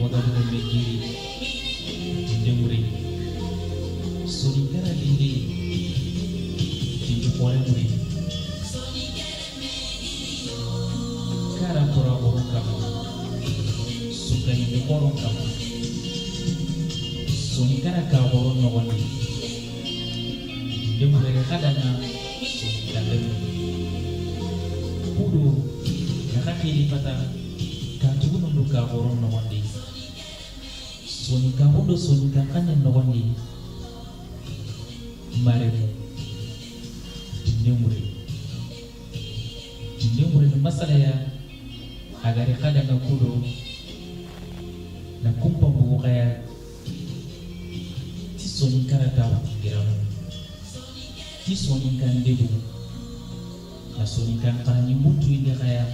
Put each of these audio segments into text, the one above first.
wagadugo megiri dinde muri sonikara dinde dinde kore muri kara kora horon kama suka dinde horon kama sonikara ka horon nogoni dinde muri kadana sonikara kudu nakakiri pata katugu nundu ka horon nogoni sonika hundo sonika kanya nogoni maremu dindemure na masala ya agari kada na kudo na kumpa mbugu kaya ti sonika ratawa ngiramu ti sonika ndebu na sonika kanyi mutu ile kaya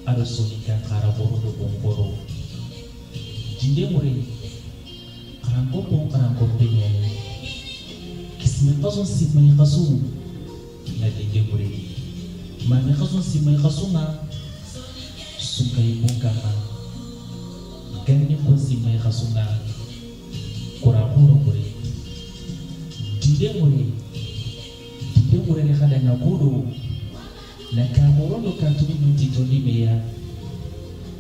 ado sonika karaboro do bomboro dindemure karango penyani kisme kason simay kasum na dindemure mami kason simay kasuma sungkay bungkama ganni ko simay kasuna kuraburo kure dindemure ne kada na kudo na kamoro do katumi nunti toni meya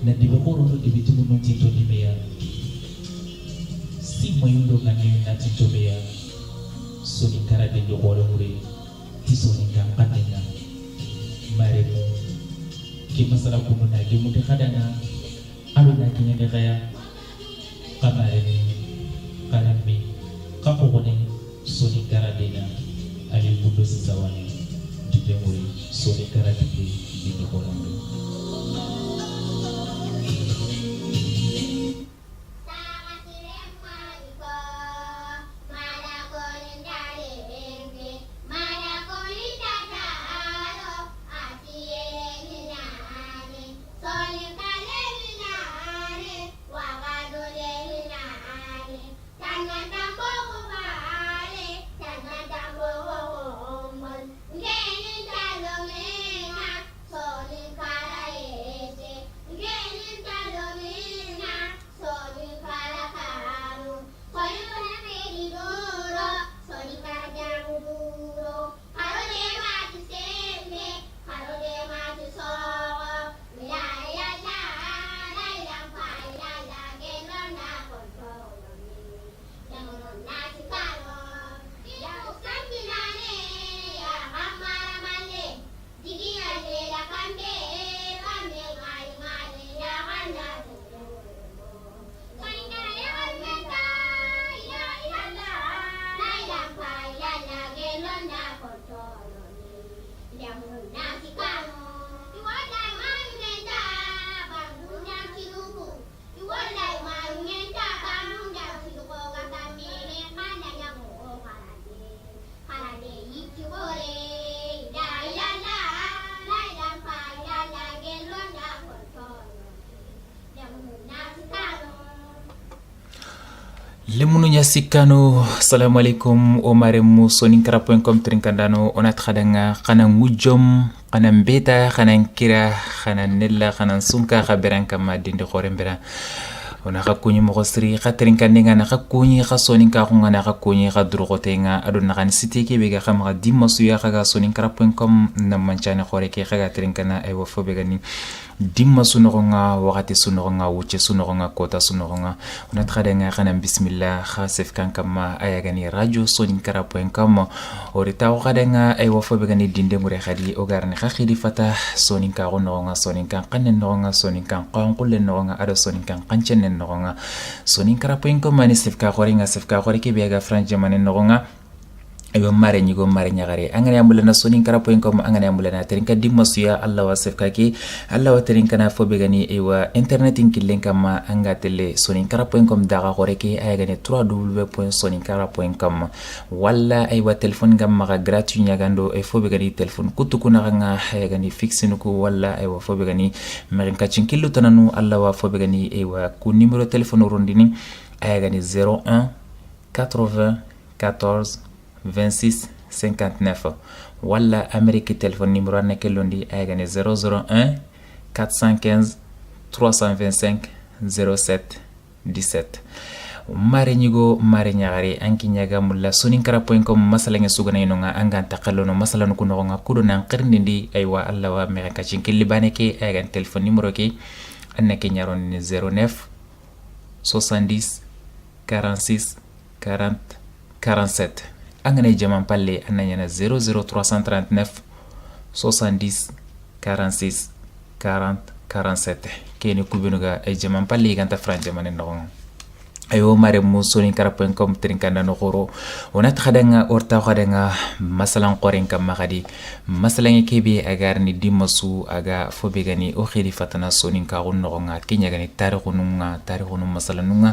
na dibakoro do dibitumu nunti toni meya si mayundo ngani na titobeya sonikara de yogore mure ti sonika katena maremu ki masala kuno na ge mude kadana alo na kinya de kaya kamare karami kapogone sonikara de na ali budo sisawani dite mure sonikara de yogore mure lemunu nyasikano assalamu alaikum o maremu soninkara.com trinkandano onat khadanga kana ngujom kana mbeta kana kira kana nella kana sunka khaberan kama dinde khorembera ona khakunyi mogosri khatrinkandenga na khakunyi khasoninka khungana khakunyi khadrugotenga adonna kan siteke bega khamga dimasuya khaga soninkara.com na manchane khoreke khaga trinkana ewo fobegani dimma sunogonga wakati sunogonga wuche sunogonga kota sunogonga ona tradenga kana bismillah khasef kankama ayagani radio soninkara.com orita wakadenga ay wafobe gani dinde ngure khadi ogarne khidi fata soninka gononga soninka kanen nonga soninka qanqulle nonga ado soninka qanchen nonga soninkara.com mani sefka khoringa sefka khorike biaga franje manen nonga ayo mare nyigo mare nyagare angane ambulana soninkara.com angane ambulana terinka dimasuya Allah wasef kaki Allah waterinka na fobe gani ewa internet inkilen kama anga tele soninkara.com daga goreke ayagane www.soninkara.com walla aywa telefon gamma gratuit nyagando e fobe gani telefon kutukuna nga ayagani fixinuku walla aywa fobe gani marinka chinkillu tananu Allah wa fobe gani ewa ku numero telefon rondini ayagani 01 80 14 26 59 wala Amérique téléphone numéro nekelondi ayagane 001 415 325 07 17 mare ñigo mare ñagare anki ñaga mulla soninkara.com masalange sugana no nga angan takalono masalanu kuno nga kudo nan qirnindi aywa alla wa me ka cinkili baneke agan telephone numéro ke annake ñaron 09 70 46 40 47 angane jaman palle ananyana 00339 70 46 40 47 kene kubinuga ay jaman palle ganta franje manen no ayo mare soninkara.com trinkanda no khoro onat khadanga orta khadanga masalan qoren kam magadi masalan kebe agar ni dimasu aga fobegani o khili fatana soninka gonno nga kenya gani tarikhununga masalanunga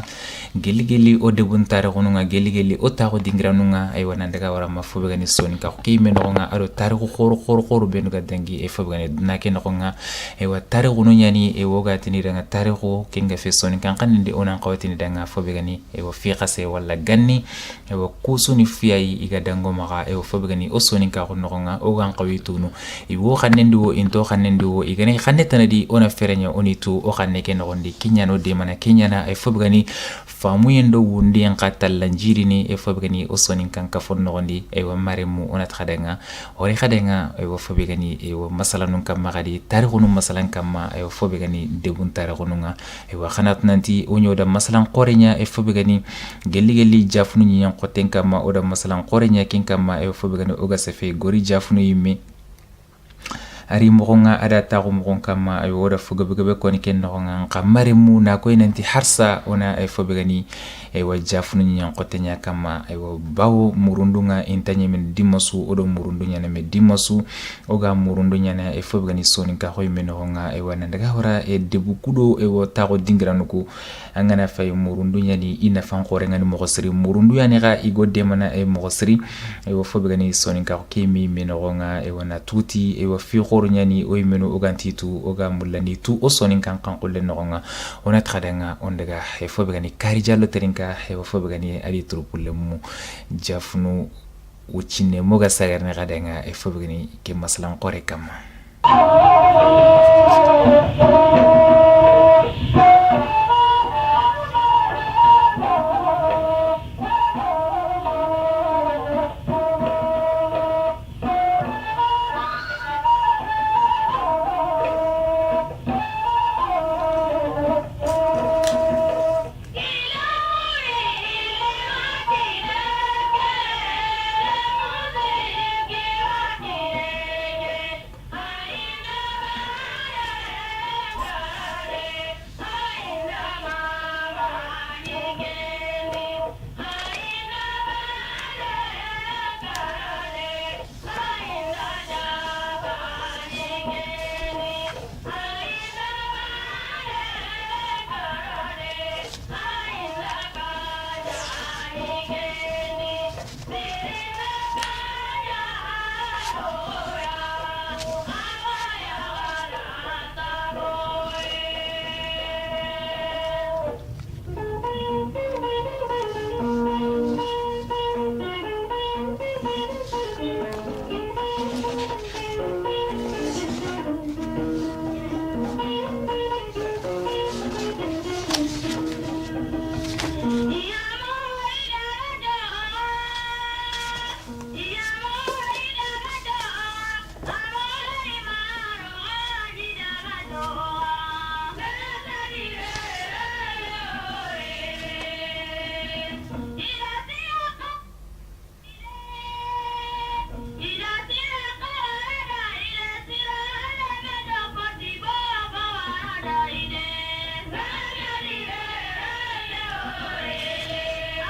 geli o debun tarikhununga geli o taxo dingranunga ay wana daga wara ma fobegani soninka kime no nga ado tarikhu khoro benuga dangi e fobegani nake no nga ay wa tarikhunu nyani e woga tini danga tarikhu kinga fe soninka kanindi onan qawtini danga begani ewo fiqase wala ganni ewo kusuni fiyai iga dango maga ewo fobegani o soninka ko nogonga o gan qawitunu iwo khanendi wo into khanendi wo igane khanetana di ona ferenya onitu o khanne ke nogondi kinyano de mana kinyana e fobegani famu yendo wundi en qatal lanjiri ni e fobegani o soninka ka fon nogondi ewo maremu ona tkhadanga ori khadenga ewo fobegani ewo masalanun kam magadi tarikhunu masalan kam ewo fobegani debun tarikhununga ewo khanat nanti onyo da masalan qorenya e fobegani geli jafunu nyen qoten kama oda masalan qorenya kin kama e fobegani oga sefe gori jafunu yimme ari mogonga ada tagu mogon kama ay woda fogebe ko ni ken nogonga kamare mu na ko nanti harsa ona ay fobegani ay wa jafunu nyen qotenya kama ay wa bawo murundunga intanye men dimasu odo murundunya na me dimasu oga murundunya na ay fobegani soni ka hoy men nogonga ay wa nandaga hora e debu kudo e wo tago dingranuko angana fay murundunya ni ina fan ko rengani mo sri murundu ya ne ga igo demana e mo sri ay wa fobegani soni ka ko kemi men nogonga ay wa na tuti ay wa fi nyani o yimeno ogantitu oga mulani tu o sonin kan kulle nogonga ona tradanga on daga e fobegani kari jallo terinka e fobegani ali trupulle mu jafnu ucine moga sagerne gadanga e fobegani ke masalan qore kam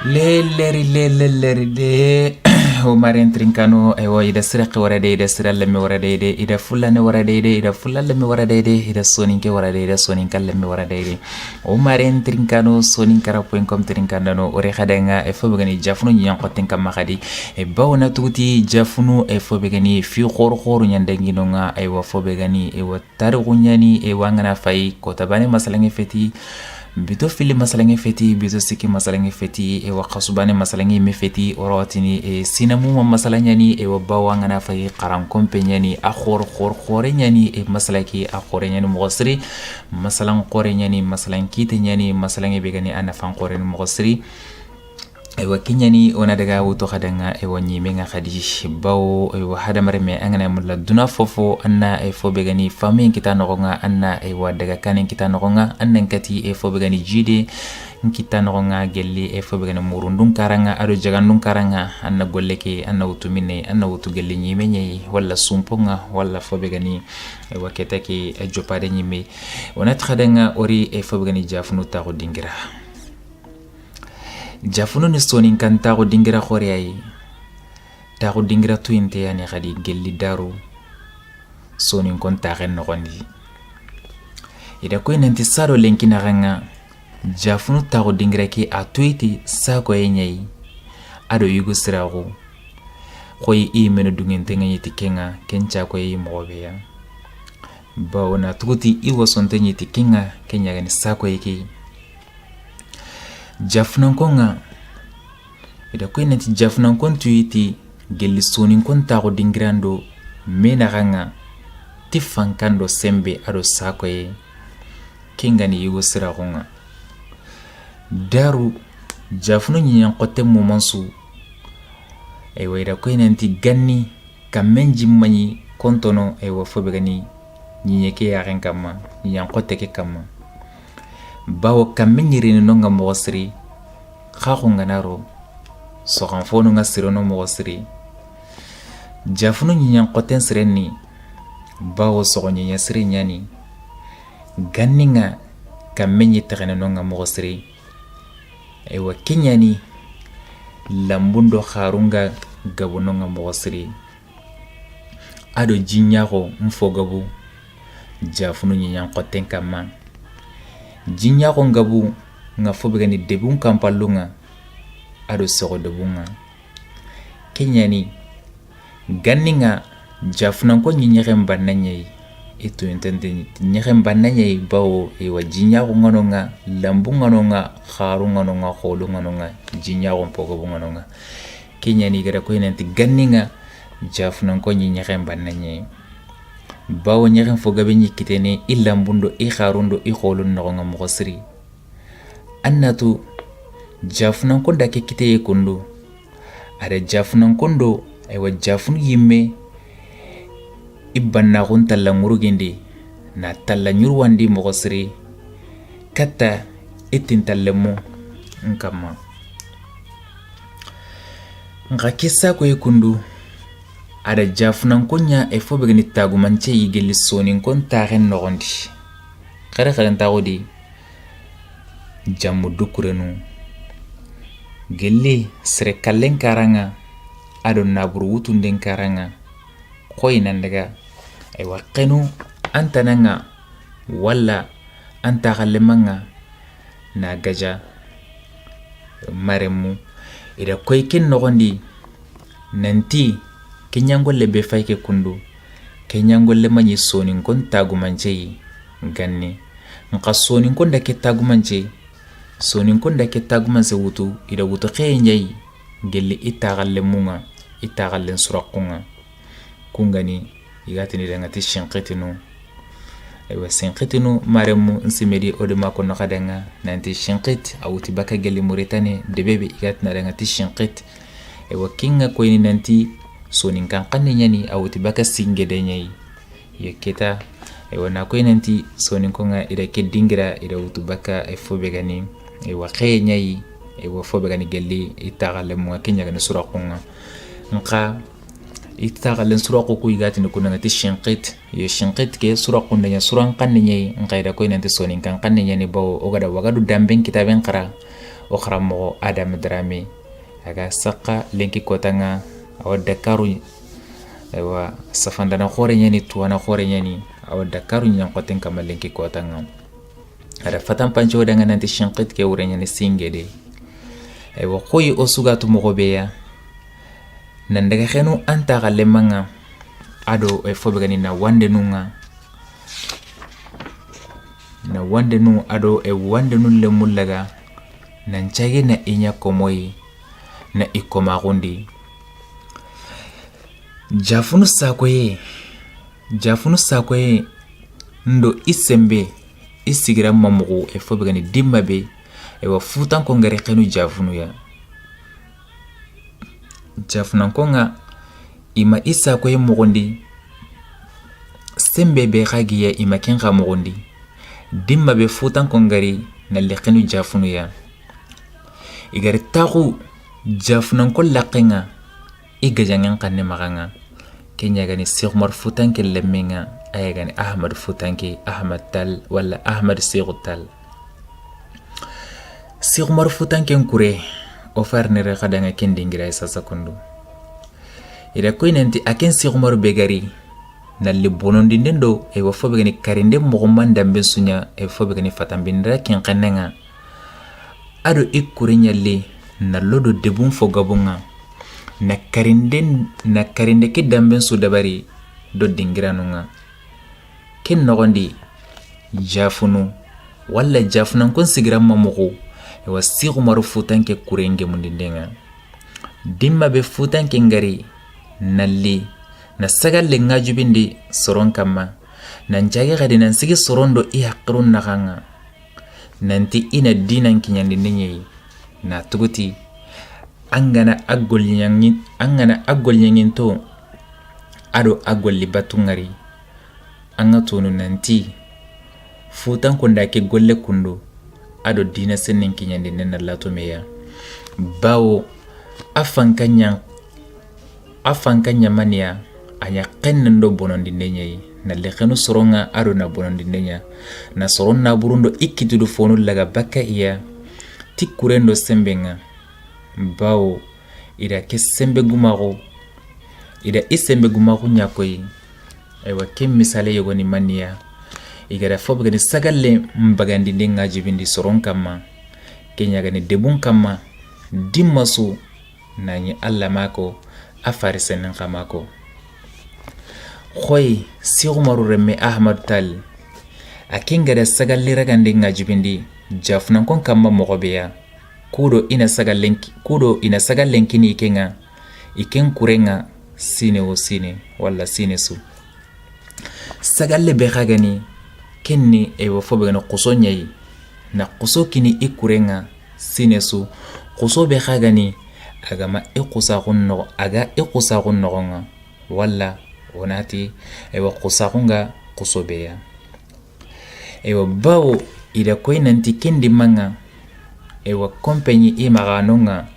lelleri de o maren trinkano e wo ida sirqi warade ida siralle mi warade de ida fulane warade de ida fulalle mi warade de ida soninke warade de soninkalle mi warade de o maren trinkano soninkara.com trinkandano ore khadenga e fobegani jafunu nyan qoten kam khadi e bawna tuti jafunu e fobegani fi khor nyandengino nga e wo fobegani e wo tarunyani e wangana fay ko tabane masalange feti bito fili masalange feti bito siki masalange feti wa khasubane masalange me feti orotini sinamu masalanya ni wa bawanga na fay qaran kompenya ni akhor khorenya ni masalaki akhorenya ni mughsiri masalan qorenya ni masalan kitenya ni masalange begani ana fan qoren mughsiri wa kinyani ona daga wuto khadanga wa nyimenga khadi baw wa hada marme angana mulla duna fofo anna fo begani famin kita nogonga anna wa daga kanen kita nogonga annan kati fo begani jide kita nogonga gelli fo begani murundun karanga ado jagandun karanga anna golleke anna wutumine anna wutu gelli nyimenye walla sumponga walla fo begani wa ketake jopade nyime ona khadanga ori fo begani jafunu ta ko dingira jafuno ni sonin kan tago dingira khore ay tago dingira to inte yani khadi gelli daru sonin kon tagen no gondi ida ko nanti saro lenkina ranga jafuno tago dingira ki atuiti sako yenyai ado yugo sirago koy imeno dungente ngati kenga kencha ko yi mobeya baona tuti iwo sonte nyiti kenga kenya gani sako yiki jafnan konga ida ko nanti jafnan kon tuiti gelli sonin kon tago dingirando mena ganga tifan kando sembe ado sako ye kingani yugo siragonga daru jafno nyan kote momansu ida ko nanti ganni kamenji mani kontono wa fobegani nyeke yaren kama nyan kote ke kama bawo kamenyiri no nga mogosiri khakhunga naro so khanfono nga sirono mogosiri jafunu nyan qoten sireni bawo so nya siri nyani ganninga kamenyi tegene no nga mogosiri wa kinyani lambundo kharunga gabono nga mogosiri ado jinyako mfogabu jafunu nyan qoten kama jinya ko ngabu nga fobegani debun kampalunga ado soro debunga kenyani ganninga jafnan ko nyirem bananye eto entende nyirem bananye bawo wa jinya ko ngononga lambunga nonga kharunga nonga kholunga nonga jinya ko pogo bunga nonga kenyani gara ko nanti ganninga jafnan ko nyirem bananye bawo nyaren fogabe nyikitene ilambundo ikharundo ikholun nogonga mogosiri annatu jafnan konda ke kite kondo ada jafnan kondo aywa jafun yimme ibanna gon talla ngurugende na talla nyurwandi mogosiri kata etin tallemo nkama ngakisa ko yikundu ada jafnan konya fo begani tagumanche yigeli sonin kon tagen nogondi khare tagodi jamu dukurenu gelli sere kallen karanga ado naburu wutunden karanga koy nandaga ay waqenu antananga walla anta khallemanga na gaja maremu ida koy ken nogondi nanti kenyangolle be fayke kundu kenyangolle manyi sonin kon tagumanche ganni nka sonin kon dake tagumanche sonin kon dake tagumanse wutu ida wutu khenjay gelli itagalle munga itagallen surakunga kungani igatini dangati shinqitinu aywa shinqitinu maremu nsimedi odema ko nakadanga nanti shinqit awuti baka gelli Mauritanie debebe igatna dangati shinqit aywa kinga ko ni nanti sonin kan nyani awuti baka singede nyai yeketa aywa ko nanti sonin ko nga ida ke dingira ida wutu baka fobe gani aywa nyai aywa fobe gani gelli itagalle mu kenya gani surakunga nka itagalle suraku ku igatini kunanga ti shinqit ye shinqit ke suraku ndanya suran nyai nka ida ko nanti sonin kan nyani bawo ogada wagadu damben kitaben qara o kharamo Adam Drame aga saka lenki kotanga awa Dakaru aywa safandana khore nyani tuwana khore nyani awa Dakaru nyan koten kamalenki kotanga ada fatan pancho danga nanti shinqit ke wure nyani singede aywa koyi osugatu mogobeya nandaga khenu anta galemanga ado fobe gani na wande nunga na wande nu ado e wande nu le mullaga nan chage na inya komoyi na ikomagundi jafunu sakoye ndo isembe isigira mamugo e fobegani dimmabe e wa futan ko ngare xenu jafunu ya jafunan ko nga ima isakoye mugondi sembe be xagiya ima ken xa mugondi dimmabe futan ko ngari na le xenu jafunu ya igari taxu jafunan ko laqenga igajangan kanne maganga kenya gani Cheikh Umar Futanke lemenga ay gani Ahmad Futanke Ahmad Tal wala Ahmad Cheikh Tal Cheikh Umar Futanke kure o farnere khadanga kendingira sasa kundu ida ko nanti aken Cheikh Umar begari nalli bonondi ndendo e wo fobe gani karinde mo mandambe sunya e fobe gani fatambindra ken kannanga ado ikure nyalle nallodo debun fo gabunga na karinde ke damben su dabari do dingiranunga ken nogondi jafunu walla jafunan kon sigiran mamugo e wa Cheikh Umar Futanke kurenge mundindenga dimma be Futanke ngari nalli na sagalle ngajubindi soron kamma nan jage gadi nan sigi sorondo i haqqirun nakanga nanti ina dinan kinyandi nenye na tuguti angana agol nyangin to ado agol libatungari anga tonu nanti Futan ko ndake golle kundu ado dina sennen kinyandi nenna lato meya bawo afankanya mania anya kennendo bonondi nenye na lekhenu soronga ado na bonondi nenya na soronna burundo ikkitudu fonu laga bakka iya tikurendo sembenga bawo ida ke sembe gumago ida isembe gumago nyakoyi aywa kem misale yogoni mania igara fob gani sagalle mbagandi denga jibindi soron kama kenya gani debun kama dimmasu nani alla mako afari senen kamako khoy Cheikh Umar remme Ahmad Tal akinga da sagalle ragande ngajibindi jafnan kon kama mogobeya kudo ina sagallenki ni kenga iken kurenga sine o sine wala sine su sagalle be khagani kenni e wo fobe gano quso nyai na quso kini ikurenga sine su quso be khagani agama iqusa gunno nga wala onati e wo qusa gunga quso be ya e wo bawo ida koinanti kendi manga ewa compagnie imaganonga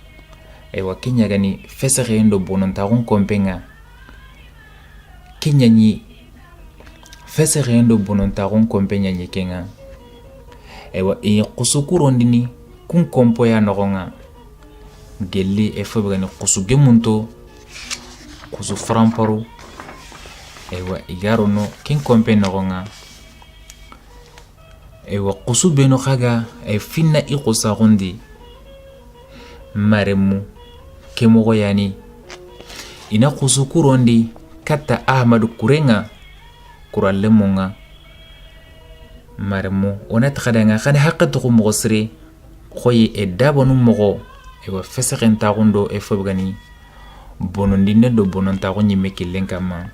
ewa kenya gani feseriendo bonontaron kompenga kenya ni feseriendo bonontaron kompenya nyikenga ewa kusukurondini kun kompo ya nogonga gelli e fobgani kusugemunto kusu framparo ewa igarono kin kompe nogonga ewa kusu beno khaga e finna ikusa gundi maremu kemogo yani ina kusu kurondi kata Ahmad kurenga kurallemunga maremu ona tkadanga khani haqqatu kumogosri khoyi e dabonu mogo ewa fesaqenta gundo e fobgani bonondinde do bononta ko nyimme killen kama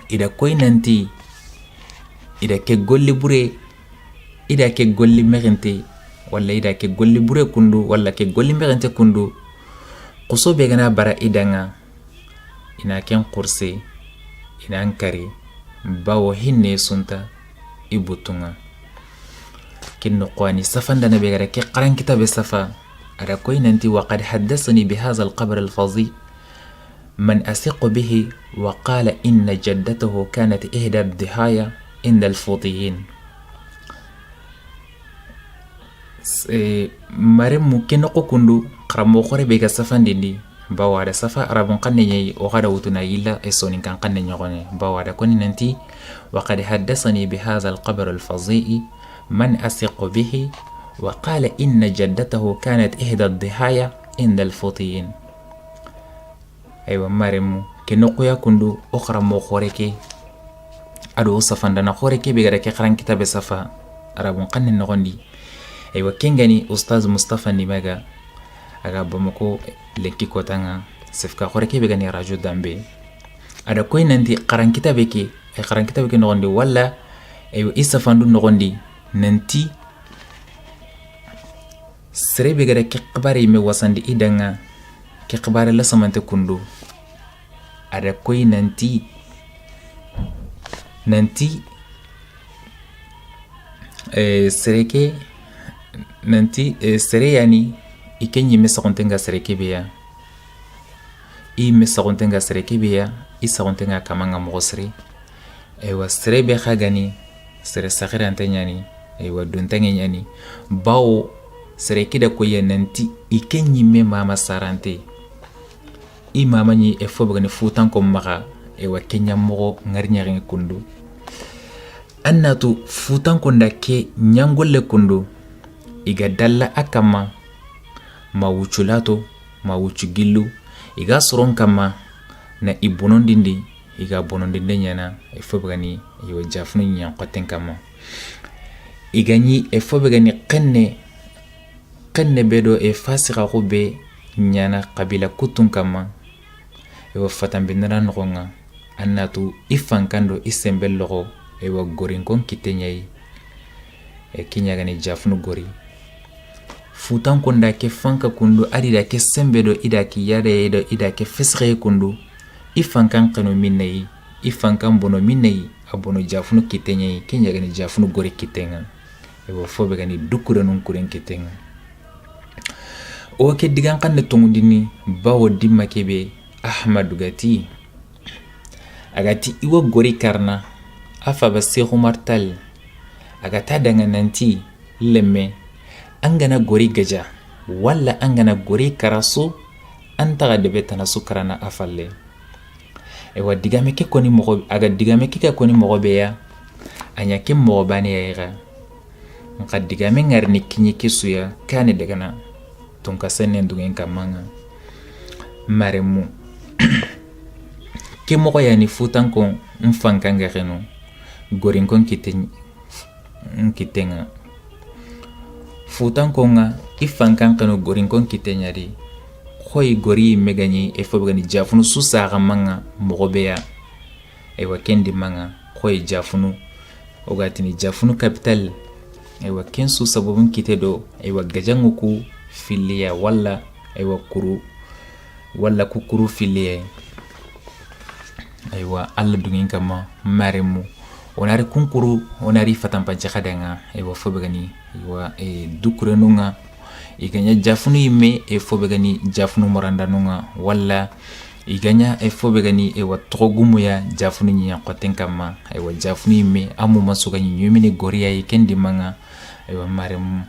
ida koy nanti ida ke golli bure ida ke golli merente walla ida ke golli bure kundu walla ke golli merente kundu quso be gana bara idanga ina ken qurse ina ankari bawo hinne sunta ibutunga kinno qani safanda nabi gara ke qaran kitabe safa ada koy nanti waqad haddathani bihadha alqabr alfazi من أثق به وقال إن جدته كانت إحدى الضحايا عند الفوطيين مرم ممكن نقول قرمو خوري بيغا سفان دي باوادا سفا رابون قنني وغدا وتنا يلا اسونين كان قنني غني باوادا كوني ننتي وقد حدثني بهذا القبر الفظيع من أثق به وقال إن جدته كانت إحدى الضحايا عند الفوطيين aywa maremu ke nokuya kundu okhra mo khoreke ado safanda na khoreke be gara ke kharan kitabe safa arabun qannin noqondi aywa kengani ustaz Mustafa Nimaga aga Bamako lenki kotanga sefka khore ke be gani radio dambe ada koy nanti qaran kitabe ke ay qaran kitabe ke noqondi walla aywa isa fandu noqondi nanti serebe gada ke qibari me wasandi idanga ke qibari la samante kundu ada koy nanti sereke nanti sere yani ikenyi mesakontenga sereke beya I mesakontenga sereke beya I sakontenga kamanga mogosri ewa sere be khagani sere sakhira antanyani ewa duntange nyani bawo sereke da koye nanti ikenyi me mama sarante I mama ni efo bagani futan ko maka ewa kenya mogo ngarinya kundu annatu futan konda ke nyangolle kundu iga dalla akama ma wuchulato ma wuchugillu iga soron kama na ibonondindi iga bonondinde nyana efo bagani yo jafnu nyan qoten kama igani efo bagani qenne bedo e fasika khube nyana qabila kutun kama ewa fatan binara nogonga annatu ifankando isembel logo ewa gorinkon kitenyai kinya gani jafnu gori futan konda ke fanka kundu adida ke sembedo ida ki yade edo ida ke fesre kundu ifankan kanu minai ifankan bono minai abono jafnu kitenyai kinya gani jafnu gori kitenga ewa fobe gani dukure nun kuren kitenga o ke digan kan ne tongundini bawo dimma kebe Ahmadu gati agati iwo gori karna afa ba Seexu Martal agata danga nanti lemme angana gori gaja walla angana gori karasu antaga debe tana sukarana afalle ewa digame ke koni mogo aga digame ke ka koni mogo beya anya ke mogo bane yaira nka digame ngarni kinyi kisuya kane degana tonka senen dungen kamanga maremu ke mogo yani futan ko mfankanga reno gorin kon kitenga futan ko nga ifankan kano gorin kon kitenyari khoy gori megani e fobgani jafunu susa manga mogobeya ewa kendi manga khoy jafunu ogatini jafunu capital ewa kensu sababun kitedo ewa gajanguku filia walla ewa kuru walla kukuru filie aywa alla dungin kama maremu onari kunkuru onari fatampanche khadanga aywa fobegani aywa dukure nunga iganya jafunu ime fobegani jafunu moranda nunga walla iganya fobegani aywa togumu ya jafunu nya qoten kama aywa jafunu ime amu masuga nyumini goriya ikendi manga aywa maremu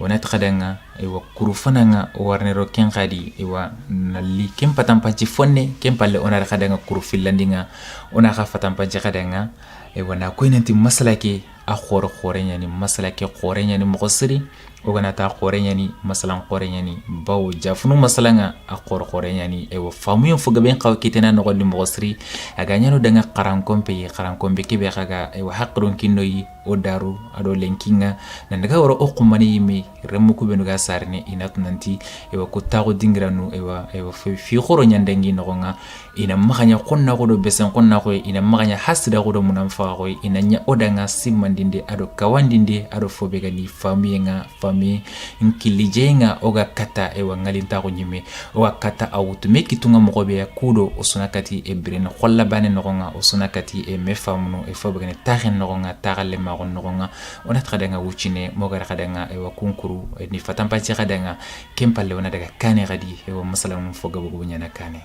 onat khadanga ewa kurufananga warnero ken khadi ewa nalli kem patampanci fonne kem palle onar khadanga kurufilandinga ona kha fatampanci khadanga ewa na koynanti masalake a khore nyani masalake khore nyani mogosri ogana ta khore nyani masalan khore nyani bawo jafunu masalanga a khore nyani ewa famuyon fuga ben qaw kitena no gondi mogosri aga nyano danga qaran kombe kibe khaga ewa haqqron kinnoyi o daru ado lenkinga nandaga woro o qumani yimi remuku benuga sarne inatu nanti ewa ko tago dingranu ewa fi khoro nyandangi nogonga ina maganya qonna godo besen qonna ko ina maganya hasida godo munam fa ko ina nya odanga simandinde ado kawandinde ado fobegani famiyenga fami nkilijenga oga kata ewa ngalinta ko nyime oga kata awutume kitunga mogobe ya kudo osunakati ebrena kholla bane nogonga osunakati mefamno fobegani tagen nogonga tagalle magon nogonga ona tradanga wuchine mogara kadanga ewa kunkuru ni fatampanci kadanga kempalle ona daga kane gadi ewa masalan foga bugu nyana kane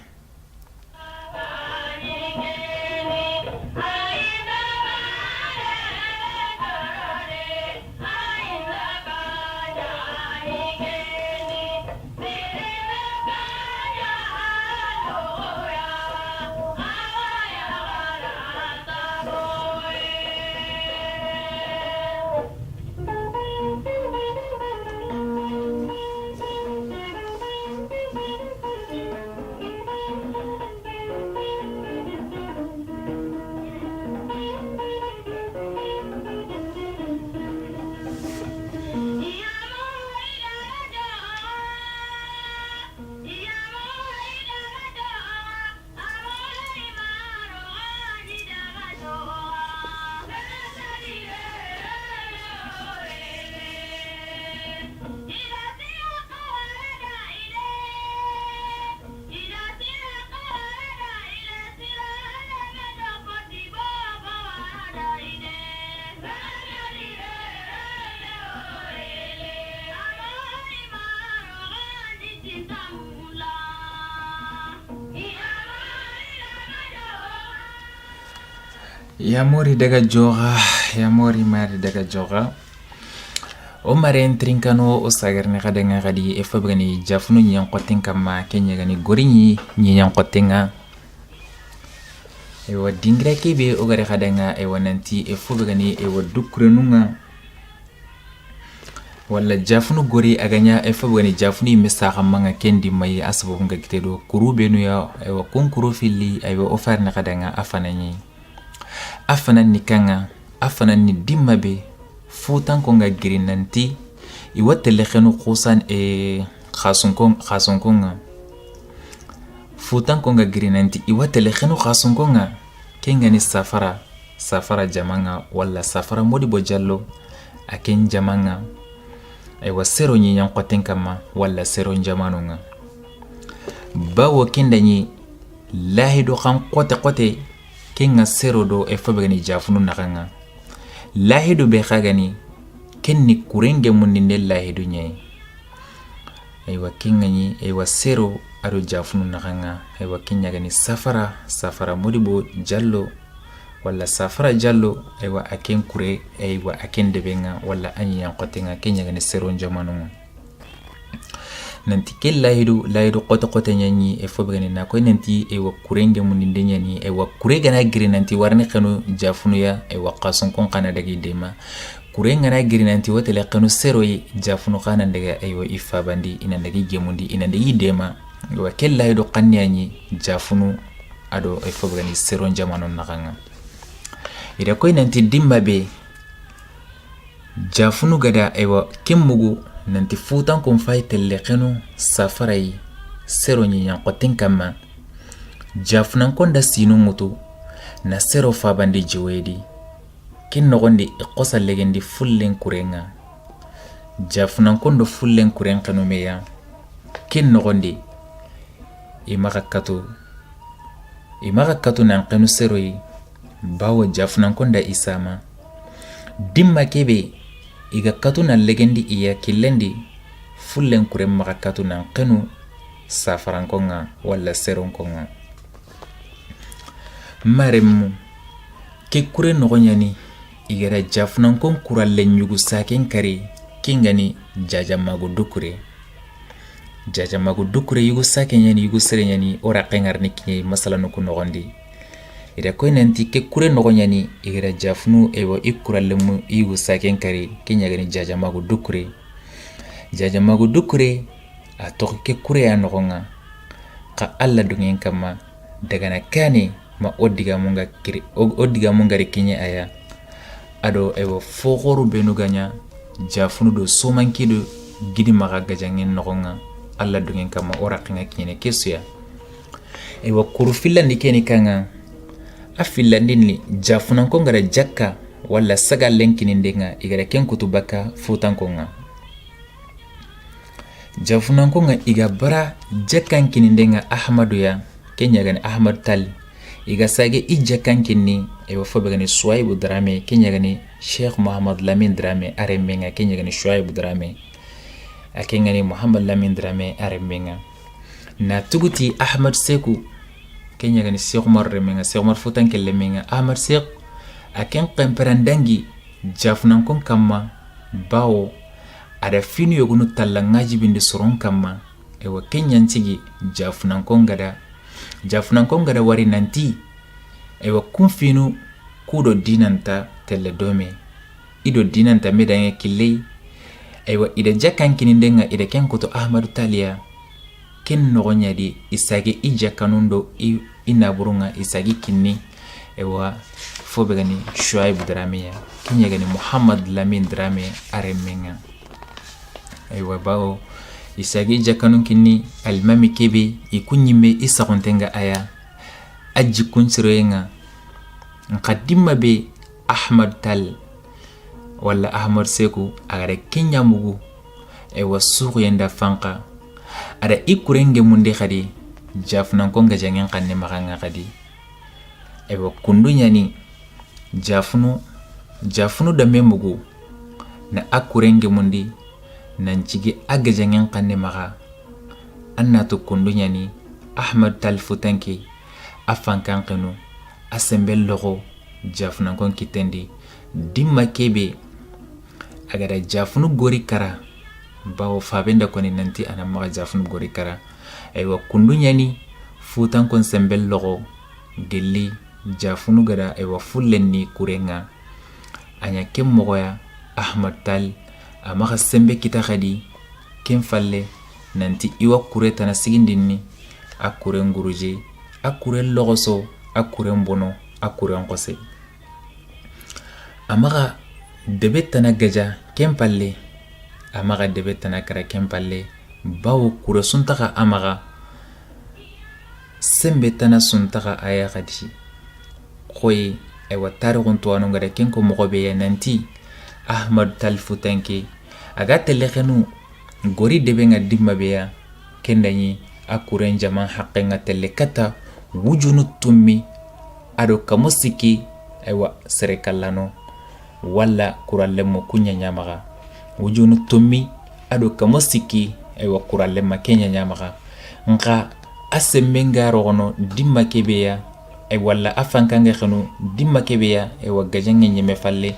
Ya mori daga joga, ya mori mari daga joga. O maren trinkano o sagarne kadanga kadi e fabgani jafnu nyan qotin kama kenya gani gorinyi nyan qotinga. E wa dingra kebe o gare kadanga e wananti e fabgani e wa dukrenunga. Wala jafnu gori aganya e fabgani jafnu mesa kamanga kendi mai asabo nga gitedo kuru benu ya e wa konkuru fili ay wa ofarne kadanga afananyi. Afanan ni kanga, afanan ni dimabe, futan konga girinanti, iwa telekenu kusan khasonkonga. Futan konga girinanti, iwa telekenu khasonkonga, kenga ni safara jamanga, wala safara modibo jallo, aken jamanga, iwa sero nyi nyankoten kama, wala sero njamanonga. Bawo kenda nyi, lahido kan kote, kenga sero do e fabagani jafunu nakanga lahidu be khagani kenni kurenge muninde lahidu nyai aywa kenga ni aywa sero ado jafunu nakanga aywa kenya gani safara modibo jallo wala safara jallo aywa aken kure aywa aken debenga wala anyi yankotenga kenya gani sero njamanu nanti ke lahidu kote nyanyi e fobgani na ko nanti e wa kurenge muninde nyani e wa kurega na giri nanti warne kanu jafunu ya e wa qason kon kana dagi dema kurenga na giri nanti wotele kanu sero yi jafunu kana daga e wa ifabandi ina dagi gemundi ina dagi dema wa ke lahidu qanyanyi jafunu ado e fobgani sero njamanu nakanga ida ko nanti dimmabe jafunu gada e wa kemugu nanti futan kon fay telekenu safarai sero nyan qotin kama jafnan kon da sinu mutu na sero fabandi jiwedi kin nogondi iqosa legendi fullen kurenga jafnan kon do fullen kuren kanu meya kin nogondi imaka katu nan kanu sero yi bawo jafnan kon da isama dimma kebe iga katuna legendi iya kilendi fullen kurem maka katuna kenu safarankonga wala seronkonga maremu ke kure nogonyani igara jafnankon kuralle nyugu saken kari kingani jajamagu dukure yugu saken yani yugu serenyani ora kengarni kinye masala nuku nogondi ida koy nanti ke kure nogonyani igara jafnu ewo ikurallemu igu saken kari kenya gani jajamagu dukure a to ke kure ya nogonga ka alla dungen kama daga na kane ma odiga munga kenya aya ado ewo fogoru benu ganya jafnu do somankido gidi maga gajangen nogonga alla dungen kama ora kinga kine kesuya ewo kurufilla nikeni kanga afilandini jafunan ko ngara jakka wala saga lenkini ndenga igara ken kutubaka futan ko nga jafunan ko nga iga bara jakkan kini ndenga ahmadu ya kenya gani ahmad tal iga sage ijakkan kini e wafobe gani shuaibu drame kenya gani sheikh muhammad lamin drame aremenga kenya gani shuaibu drame akenga ni muhammad lamin drame aremenga na tuguti ahmad seku kenya gani Sheikh Umar remenga Sheikh Umar futan kelle menga Ahmad Sheikh aken qemperandangi jafnan kon kama bawo ada finu yogunu tallangaji bindi soron kama ewa kenya ntigi jafnan kon gada wari nanti ewa kunfinu kudo dinanta telle dome ido dinanta medange kille ewa ida jakan kinindenga ida ken koto Ahmadu Talia ken nogonya di isage ija kanundo inaburunga isagi kinni ewa fobegani Shuaib Drame ya kenya gani Muhammad Lamin Drame aremenga ewa bao isage ija kanun kinni almami kebe ikunyime isakontenga aya aji kunsiroyenga nkadimma be Ahmad Tal wala Ahmad Seku agare kenya mugu ewa suku yenda fanka ada ikurenge munde khadi jafnan ko ngajangen kanne maganga khadi ewa kundunya ni jafnu da memugo na akurenge mundi nan cigi agajangen kanne maga annatu kundunya ni Ahmad Tal futanki afan kankenu asembel logo jafunan kon kitendi dimma kebe agada jafunu gori kara bawo fabenda koni nanti anamaga jafunu gori kara aywa kundunyani futan kon sembel logo gelli jafunu gada aywa fullenni kurenga anya kem mogoya Ahmad Tal amaga sembe kita khadi kem falle nanti iwa kure tana sigindinni akure nguruje akure logoso akure mbono akure nkose amaga debetana gaja kem palle amaga debetana kara kem palle bawo kure suntaka amaga sembe tana suntaka aya khadi khoy aywa tarikhun tuwanu ngada kenko mogobe ya nanti Ahmad Tal futanke aga telekhenu gori debe nga dimma beya kendanyi akuren jaman haqqe nga telekata wujunu tummi ado kamusiki aywa serekallano walla kurallemo kunya nyamaga wujunu tummi ado kamusiki aywa kurallema kenya nyamaga nka asemmenga rogono dimma kebeya ay walla afankange khanu dimma kebeya aywa gajange nyeme falle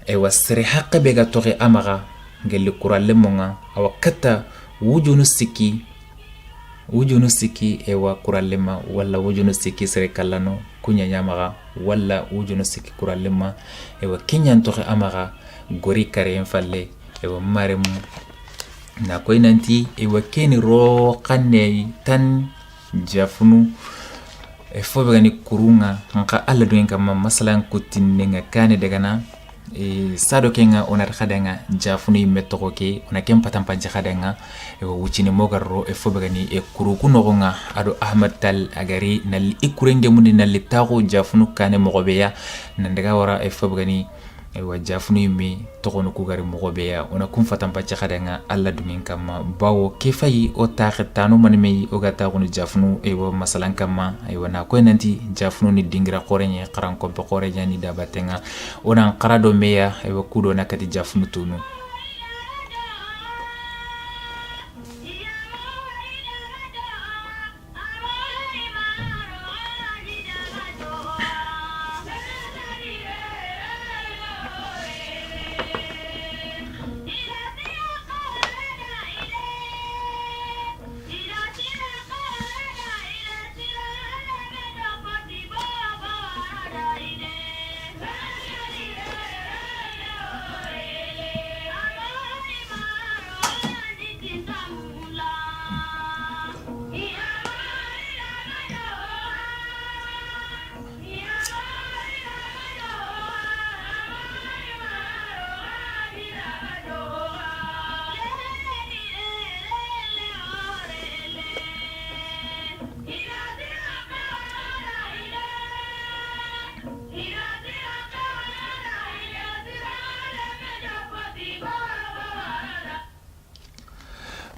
aywa sere haqqe bega toxe amaga gelli kurallemo nga awa kata wujunu siki ewa kurallema walla wujunu siki sere kallano kunya nyamaga walla wujunu siki kurallema ewa kenyan toxe amaga gori kare falle ewa maremu na koy nanti ewa keni ro kanne tan jafunu fo be gani kurunga nka alla duen kama masalan kutinne nga kane daga na sado kenga onar khadanga jafunu imetoko ke ona kem patampa khadanga wucini mogarro fo be gani kuru kunogonga ado Ahmad Tal agari nal ikurenge mundi nal tago jafunu kane mogobeya nandaga wara fo be gani wa jafunu yimbe tokono kugari mogobeya ona kum fatampa khadanga alla dumin kama bawo kefayi o taxetano manme o gata kono jafunu wa masalan kama na ko nanti jafunu ni dingira qorenye qaran ko be qorenye ni dabatenga ona qarado meya wa kudo nakati jafunu tunu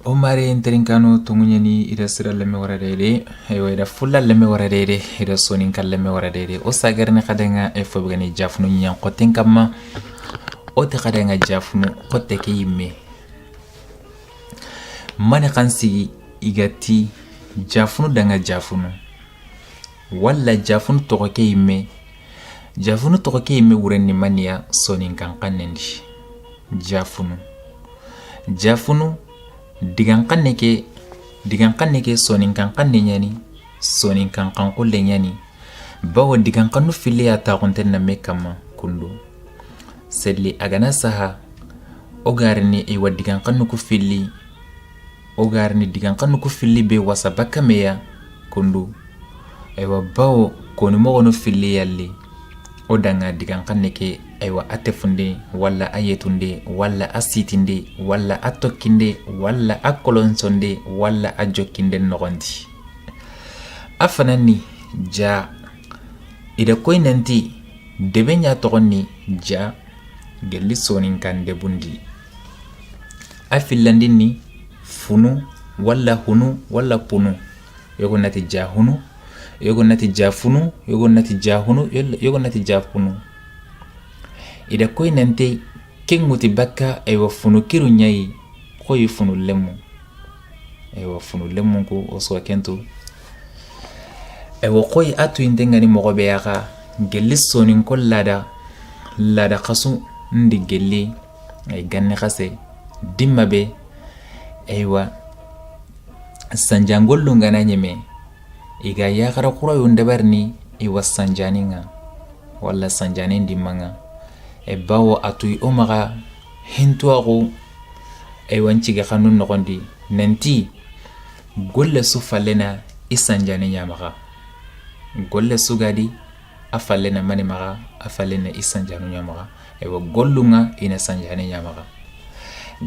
Omare interinkano tungunyani ida sira lemme waradede ida fulla lemme waradede ida sonin kal lemme waradede o sagarne khadenga fo bgani jafnu nyan qoten kamma o te khadenga jafnu qotte ke yimme mane khansi igati jafnu danga jafnu walla jafnu to ke yimme jafnu to ke yimme wurenni mania sonin kan kannendi jafnu digan kanne ke sonin kan kanne nyani sonin kan kulle nyani bawo digan kanu fili ya ta konten na mekama kundu sedli agana saha ogarni e wadigan kanu ku fili ogarni digan kanu ku fili be wasabaka meya kundu ewa bawo konu mo no fili yalli odanga digan kanne ke aywa atefunde walla ayetunde walla asitinde walla atokinde walla akolonsonde walla ajokinde nogondi afanani ja ida koy nanti debe nya togonni ja gelli sonin kan de bundi afillandini funu walla hunu walla punu yogo nati ja hunu yogo nati ja funu yogo nati ja hunu yogo nati ja punu ida koy nante kenguti bakka aywa funu kiru nyai koy funu lemu aywa funu lemu ko oso kento aywa koy atu indengani mogobe yaka gelli sonin ko lada khasu ndi gelli ay ganne khase dimma be aywa sanjangol lu ngana nyeme iga yakara kura yu ndabarni iwa sanjaninga wala sanjanin dimanga e bawo atui omaga hintuago aywa nchiga khanun nogondi nanti golle su falena isanjani nyamaga golle su gadi afalena mani maga afalena isanjanu nyamaga aywa gollunga ina sanjani nyamaga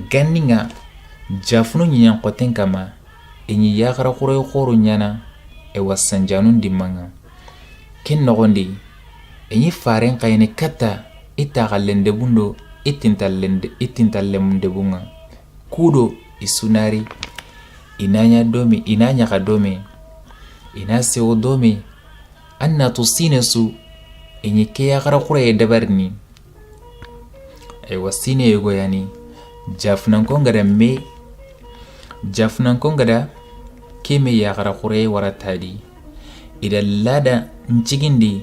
ganninga jafunu nyan qoten kama inyi yakara kura khoro nyana aywa sanjanun dimanga ken nogondi inyi faren kayne kata ita galende bundo itintalle munde bunga kudo isunari inanya ka dome ina sewo dome anna tusine su inyi ke yakara kura e dabarni aywa sine yugo yani jafnan kongada keme yakara kura waratadi ida lada nchigindi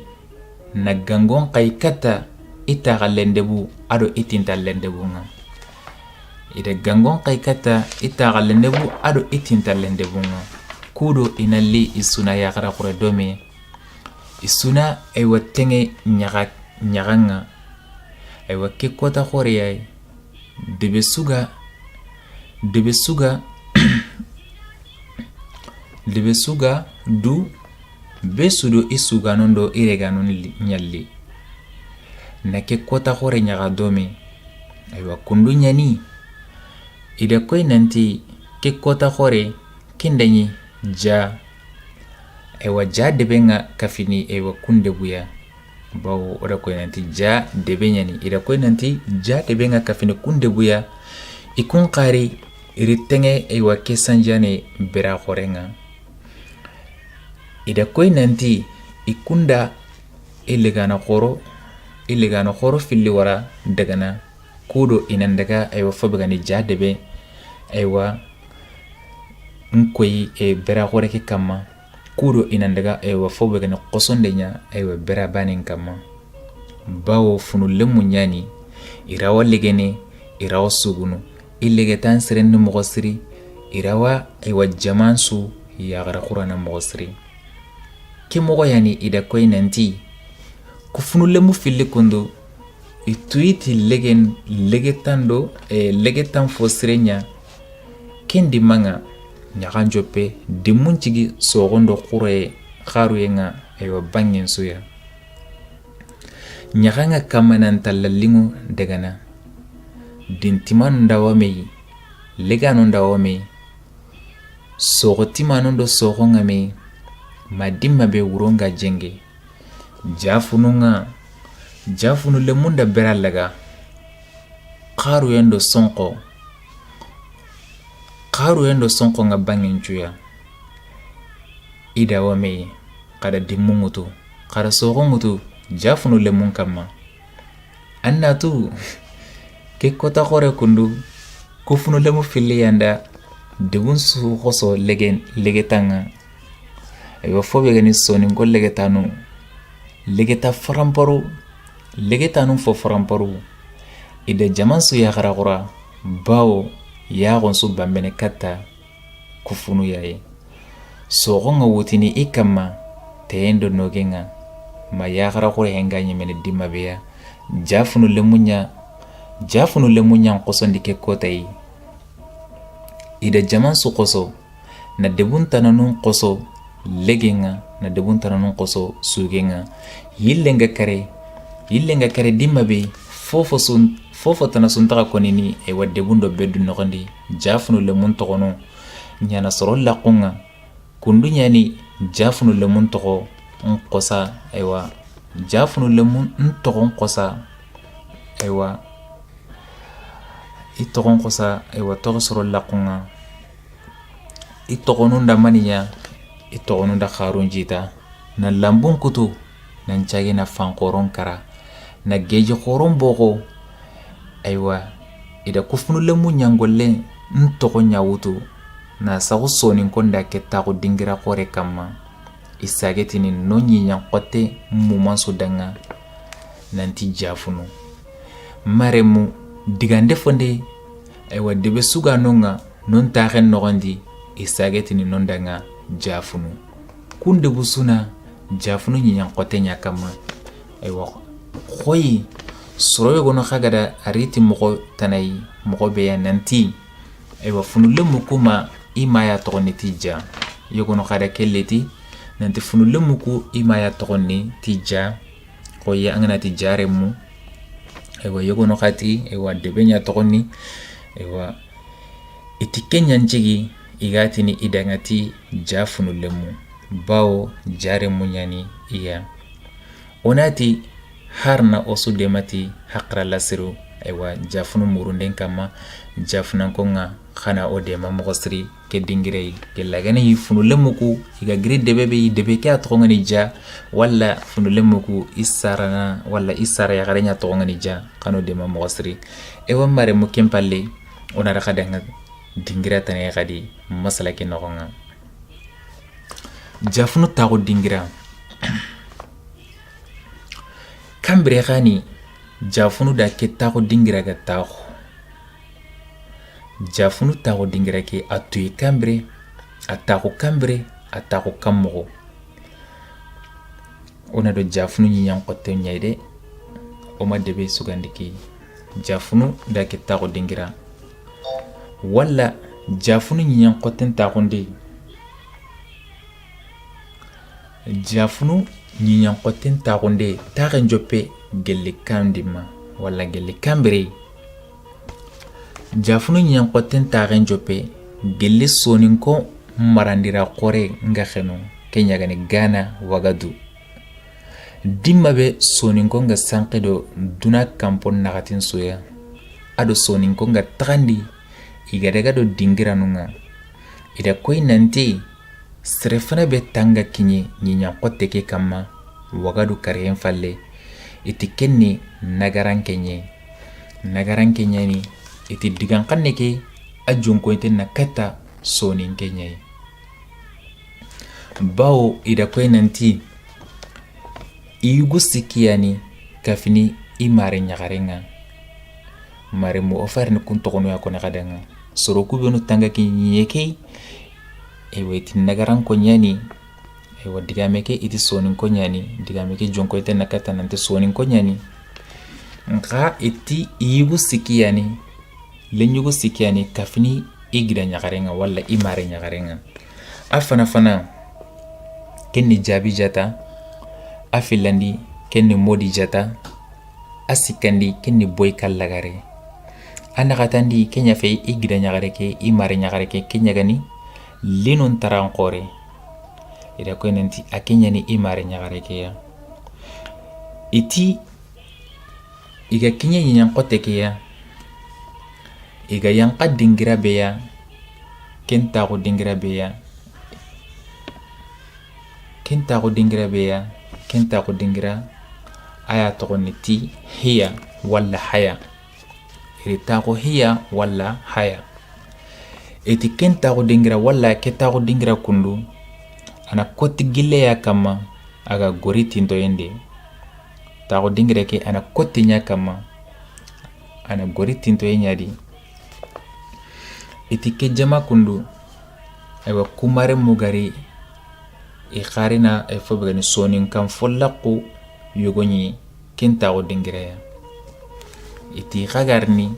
na gangon kaikata ita galendebu ado itintalendebu nga ida gangon kaikata ita galendebu ado itintalendebu nga kudo inalli isuna yakara kura dome isuna aywa tenge nyaganga aywa kekota kore yai debe suga du besudo isuga nondo ireganon nyalli na kekota kore nyaga dome aywa kundu nyani ida koy nanti kekota kore kindanyi ja aywa ja debenga kafini aywa kunde buya bawo oda koy nanti ja debenyani ida koy nanti ja debenga kafini kunde buya ikun qari iritenge aywa kesanjane bera khorenga ida koy nanti ikunda ilegana khoro filli wara dagana kudo inandaga aywa fobagani ja debe aywa nkoyi e bera khore ke kama kudo inandaga aywa fobagani qosondenya aywa bera banin kama bawo funulle munyani irawa legene irawa sugunu illegetan sirenni mogosiri irawa aywa jamansu yagara qurana mogosiri ke mogo yani ida koy nanti kufunulle mu filli kundo ituiti legetan fo sirenya kendi manga nyagan joppe dimunchigi sogondo qure kharuyenga aywa bangin suya nyaganga kamanan talalingu degana dintimanu ndawame legano ndawame sogotimanu ndo sogongame madimma be wuronga jenge jafunu le munda beralaga qaru yendo sonko nga bangin cuya ida wame kada dimungutu kada sogongutu jafunu le mun kama annatu ke kota khore kundu kufunu le mu fili yanda debun su khoso legetanga aywa fobe gani soni ngol legeta faramparu ida jamansu ya garagura bawo ya gonsu bambene kata kufunu yaye sogonga wutini ikama teendo nogenga ma ya garagura henga nyemene dimabeya jafunu lemunya qosondi ke kotai ida jamansu qoso na debun tananun qoso legenga na debun tananun qoso sugenga yillenga kare dimabe fofo tanasun taga konini e wadde bundo beddu nogondi jafunu lemun togono nyana soro laqunga kundu nyani jafunu lemun togo qosa aywa jafunu lemun togon qosa aywa itogon qosa aywa togo soro laqunga itogonu ndamaniya itogonu nda kharun jita na lambun kutu na njage na fankoron kara na geji khoron bogo aywa ida kufunu lemu nyangolle ntogo nyawutu na sago sonin konda ketta ko dingira kore kama isagetini no ɲiɲan kote mumanso danga nanti jafunu maremu digande fonde aywa debe suga nonga non taxen noxondi isagetini non danga jafunu kunde busuna jafunu ɲiɲan kote ɲa kama aywa xoyi soro yogono xagada ariti moxo tanayi moxo beya nanti aywa funule muku ma i maya toxoni ti ja yogono xada kelleti nanti funule muku i maya toxoni ti ja xoyi angana ti jaremu aywa yogono xati aywa debe ɲa toxoni aywa iti kenɲancigi igatini idangati ja funulemu bawo jaremu ɲani iya onati harna osu demati haqra lasiru aywa jafunu murunden kama jafunankonga xana o dema moxosiri ke dingirei ke lagane yi funulemu iga giri debe be debe ke a toxongani ja walla funulemu ku isarana walla isara ya garenya toxongani ja xano dema moxosiri ewa mare mu kempalle onara xadanga dingira tane xadi masala ke noxonga jafunu taxu dingira kambire xani jafunu da ke taxu dingira ga taxu jafunu taxu dingira ke a tuyi kambire a taxu kambire a taxu kammoxo ona do jafunu ɲiɲan xotte ɲai de oma debe sugandi ke jafunu da ke taxu dingira walla jafunu ɲiɲan xotten taxunde jafunu ɲiɲan xotten taxunde taxen joppe gelli kandima walla gelli kambire jafunu ɲiɲan xotten taxen joppe gelli soninko marandira xore nga xenu ke ɲagani gana wagadu dimma be soninko nga sanke do duna kampon naxatin soya ado soninko nga taxandi igadaga do dingiranu nga ida koy nanti sere fana be tanga kiɲe ɲiɲan xotte ke kanma wagadu kariyen falle iti kenni nagaran kenye ni iti digan kanne ke a jonkoyinte na kata sonin kenye bawo ida koy nanti iyugu sikiyani kafini i mare ɲagarenga mare mu ofarini kun togonoya kone xadanga soro kubenu tanga kiɲe ke ewa iti nagaran ko ɲani ewa digame ke iti sonin ko ɲani digame ke jonkoyinte na kata nante sonin ko ɲani nka iti iyugu sikiyani lenyugu sikiyani kafini i gira ɲagarenga walla i mare ɲagarenga a fana kenni jaabi jata a filandi kenni modi jata a sikandi kenni boy kallagare a naxatandi ke ɲafe i gira ɲagare ke i mare ɲagare ke ke ɲagani linun taran xore ida koy nanti a ke ɲani i mare ɲagare keya iti iga kiɲe ɲiɲan xote keya iga yanka dingira beya ken taxu dingira beya ken taxu dingira aya toxoni ti hiya walla haya iri taxu hiya walla haya iti ken taxu dingira walla ke taxu dingira kundu ana koti gilleya kama aga gori tintoyende taxu dingira ke ana koti ɲa kama ana gori tintoye ɲadi iti ke jama kundu aywa kumare mugari i xarina ay fo begani sonin kan follaqu yogoɲi ken taxu dingiraya iti xagarni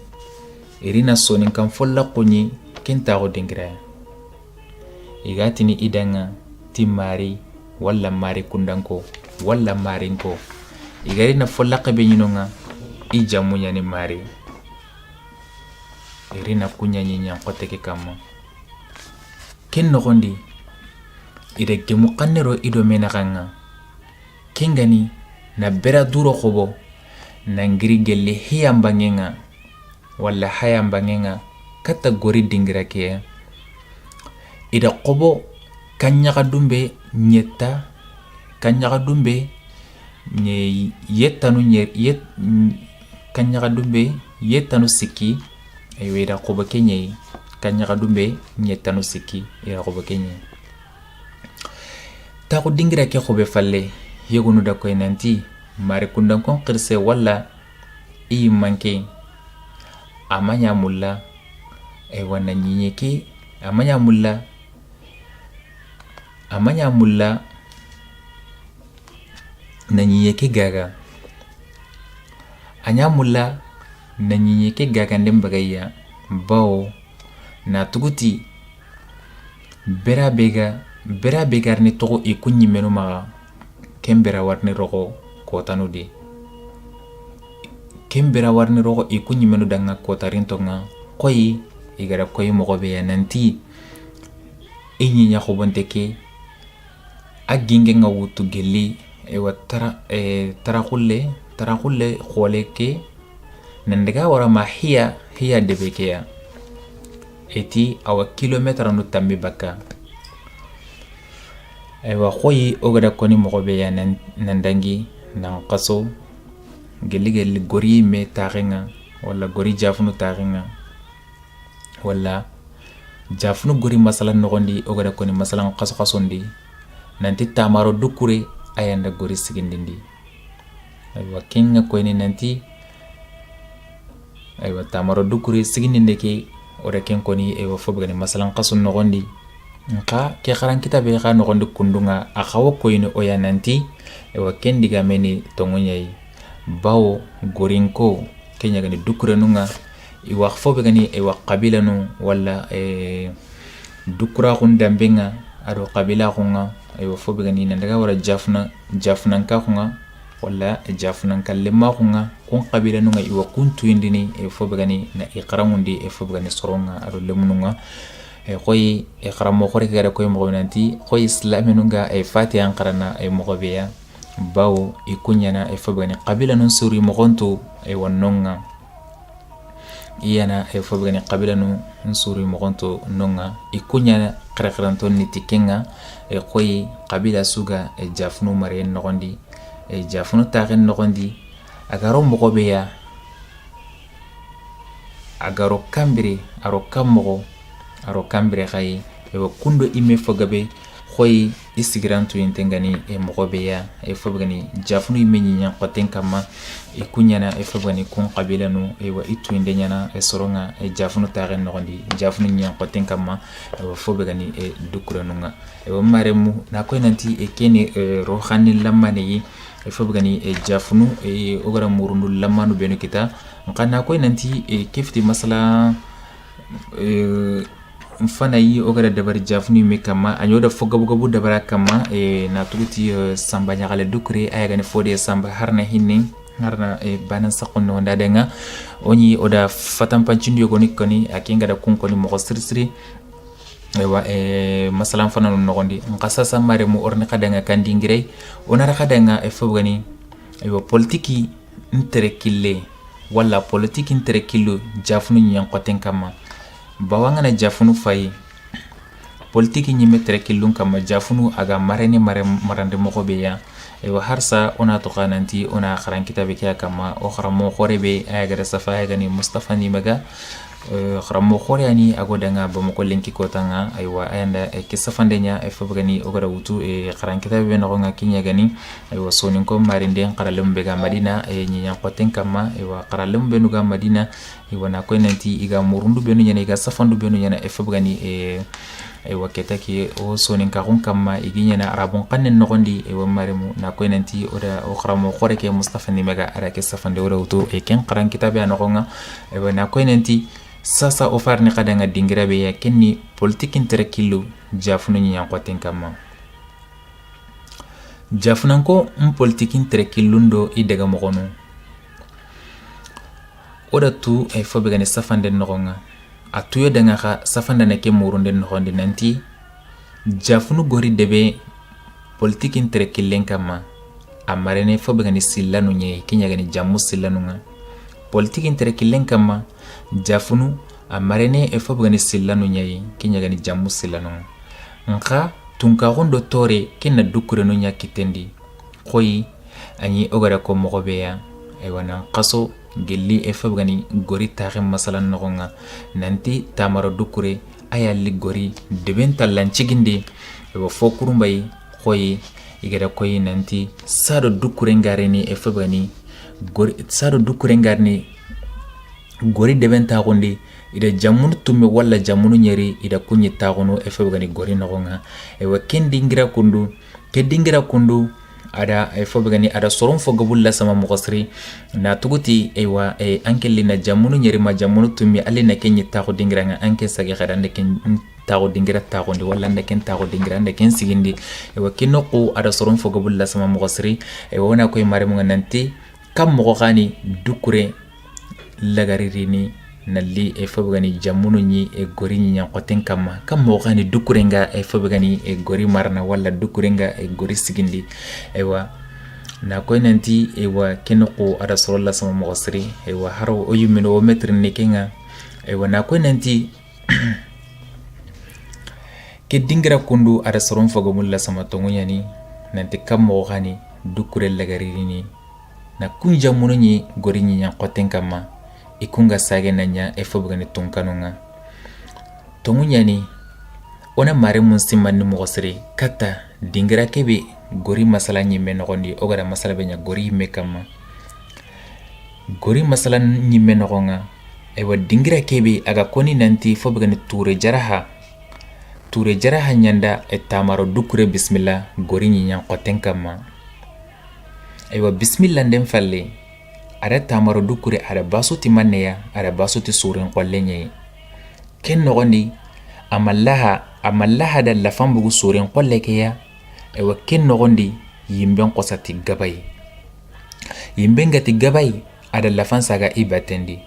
irina sonin kan follaqu ɲi ken taxu dingiraya igatini idanga ti mari walla mari kundanko walla marinko igarina follaqe be ɲinonga i jamu ɲani mari irina kuɲaɲi ɲan xote ke kanma ken noxondi ida gemu kannero ido menaxanga kengani na bera duro xobo nangiri gelle hiyambangenga walla hayambangenga katta gori dingira ke ida xobo kanɲaxa dumbe ɲetta kanɲaxa dumbe kanɲaxa dumbe yettanu sikki aywa ida xobo ke ɲei kanɲaxa dumbe ɲettanu sikki ida xobo ke ɲei taxu dingira ke xobe falle yegunu da koy nanti mari kundan kon qirse walla i manke amanya mulla wannan nyinye ke amanya mulla na nyinye ke gaga anya mulla na nyinye ke gaga ndem bagayya bawo na tuguti bera begar ni togo i kunyi menu maga kembera warni rogo kotanu de kembera warni rogo i kunyi menu danga kotarinto nga koyi igara koyi mogo be nanti inyi nya khobonte ke aginge nga wutu geli ewa tarakulle khole ke nandaga wara ma hiya debe ke ya eti awa kilometer nu tambi baka aywa khoyi ogada koni mogobe ya nandangi nan qaso geli gori me taringa wala gori jafunu taringa wala jafunu gori masalan nogondi ogada koni masalan qaso ndi nanti tamaro dukure ayanda gori sigindindi aywa kinga koyni nanti aywa tamaro dukure sigindinde ke ora ken koni e fobgani masalan qasun nogondi nka ke kharan kitabe kha nogondi kundunga akhawo koyni oya nanti e ken diga meni tongunyai bawo gorinko kenya gani dukure nunga i fobgani e qabila nu wala dukura khundambenga ado qabila khunga e fobgani nandaga wara jafna ka khunga wala jafna kalema khunga kun qabila nunga iwa kuntu indini e fobgani na iqramundi e fobgani soronga ado lemununga e khoy e qaramo khore gara koy mo nanti khoy islaminunga e fatiha qarana e mogobeya bawo ikunyana e fobgani qabila nun suri mogonto e wonnonga iyana e fobgani qabila nun suri mogonto nonga ikunyana qaraqranto nitikenga e khoy qabila suga e jafnu mare nogondi e jafunu tagen nogondi agaro mogobeya agaro kambire aro kambire khay e kundo ime fogabe khoy isigrantu intengani e mogobeya e fobgani jafunu ime nyinya qoten kama e kunyana e fobgani kun qabila nu e wa itu indenyana e soronga e jafunu tagen nogondi jafunu nyinya qoten kama e fobgani e dukuranunga e maremu na koy nanti e kene rohani lamane yi e fobgani e jafunu e ogara murundu lamanu benu kita nkana koy nanti e kifti masala mfana yi ogara dabar jafunu me kama anyoda fogabu dabara kama e na tuguti samba nyagale dukre ayagani fode samba harna hinni harna e banan sakono ndadenga oni oda fatam pancindi yogoni koni akinga da kunkoni mo sirsiri ewa masalan fana nogondi nkasa samare mu orni kadanga kandingire onara kadanga e fobgani ewa politiki interekille wala politiki interekillo jafunu nyan qoten kama bawanga na jafunu fay politiki nyime terekillun kama jafunu aga marande mogobe ya ewa harsa ona to kananti ona kharan kitabe kya kama o kharamo khorebe ayaga safa ayagani mustafa ni maga kharamo khoriani agodanga bamako lenki kotanga aywa ayanda kisafandenya e fobgani ogara wutu e kharan kitabe no nga kinya gani aywa sonin ko marinde qaralum be ga madina e nyinya qoten kama aywa qaralum be no ga madina aywa na ko nanti iga murundu be no nyane ga safandu be no nyane e fobgani aywa ketaki o sonin ka kun kama iginya na arabun qannen no gondi aywa maremu na ko nanti oda o kharamo khoreke mustafa ni mega ara kisafande ora wutu e ken qaran kitabe no nga aywa na ko nanti sasa ofarni kadanga dingira be ya kenni politique interekillu jafunu nyan qoten kama jafunanko politique interekillu ndo idega mogono oda tu e fobe gani safande nogonga atuyo danga kha safanda na ke murunde nogonde nanti jafunu gori debe politique interekillen kama amarene fobe gani sillanu nye kinya gani jamu sillanu nga politique interekillen kama jafunu amarene e fobgani sillanu nyai kinya gani jamu sillanu nka tunka gondo tore kinna dukure no nyakitendi khoyi ani ogara ko mogobeya e wana qaso gelli e fobgani gori taxim masalan nogonga nanti tamaro dukure aya li gori deben talan cigindi e fokuru mbay koyi igada koyi nanti sado dukurengarini efebani gori sado dukurengarni gori deben tagundi ida jamunu tumme walla jamunu nyeri ida kunyi tagunu efebani gori nogonga ewa kendingira kundu ada efebani ada soron fogabulla sama mugosri na tuguti ewa ankeli na jamunu nyeri ma jamunu tumme ali na kenyi tagu dingiranga anke sage khadande ken tago dingira tago ndi wala ndeken tago dingira ndeken sigindi ewa kinoko ada soron fogabulla sama mugosri ewa wana koy mare mu nanti kam mo khani dukure lagaririni nalli efebani jamunu nyi gori nyi nyankoten kama kam mo khani dukurenga efebani gori marna wala dukurenga gori sigindi ewa na koy nanti ewa kinoko ada soron la sama mugosri ewa haro oyumino metri nekenga ewa na koy nanti ke dingira kundu ada soron fogamulla sama tongunyani nanti kam mo khani dukure lagaririni na kunja mununyi gori nyi nyankoten kama ikunga sage nanya efobgani tunkanunga tongunyani ona mare mun simani mugosri kata dingira kebe gori masala nyime nogondi ogara masala benya gori mekama gori masala nyime nogonga ewa dingira kebe aga koni nanti fobgani ture jaraha nyanda etamaro dukure bismillah gori nyinya qoten kama ewa bismillah ndem falle ada tamaro dukure ada basuti manneya ada basuti surin qollenye ken nogondi amallaha da lafan bugu surin qollekeya ewa ken nogondi yimben qosati gabay yimben gati gabay ada lafan saga ibatendi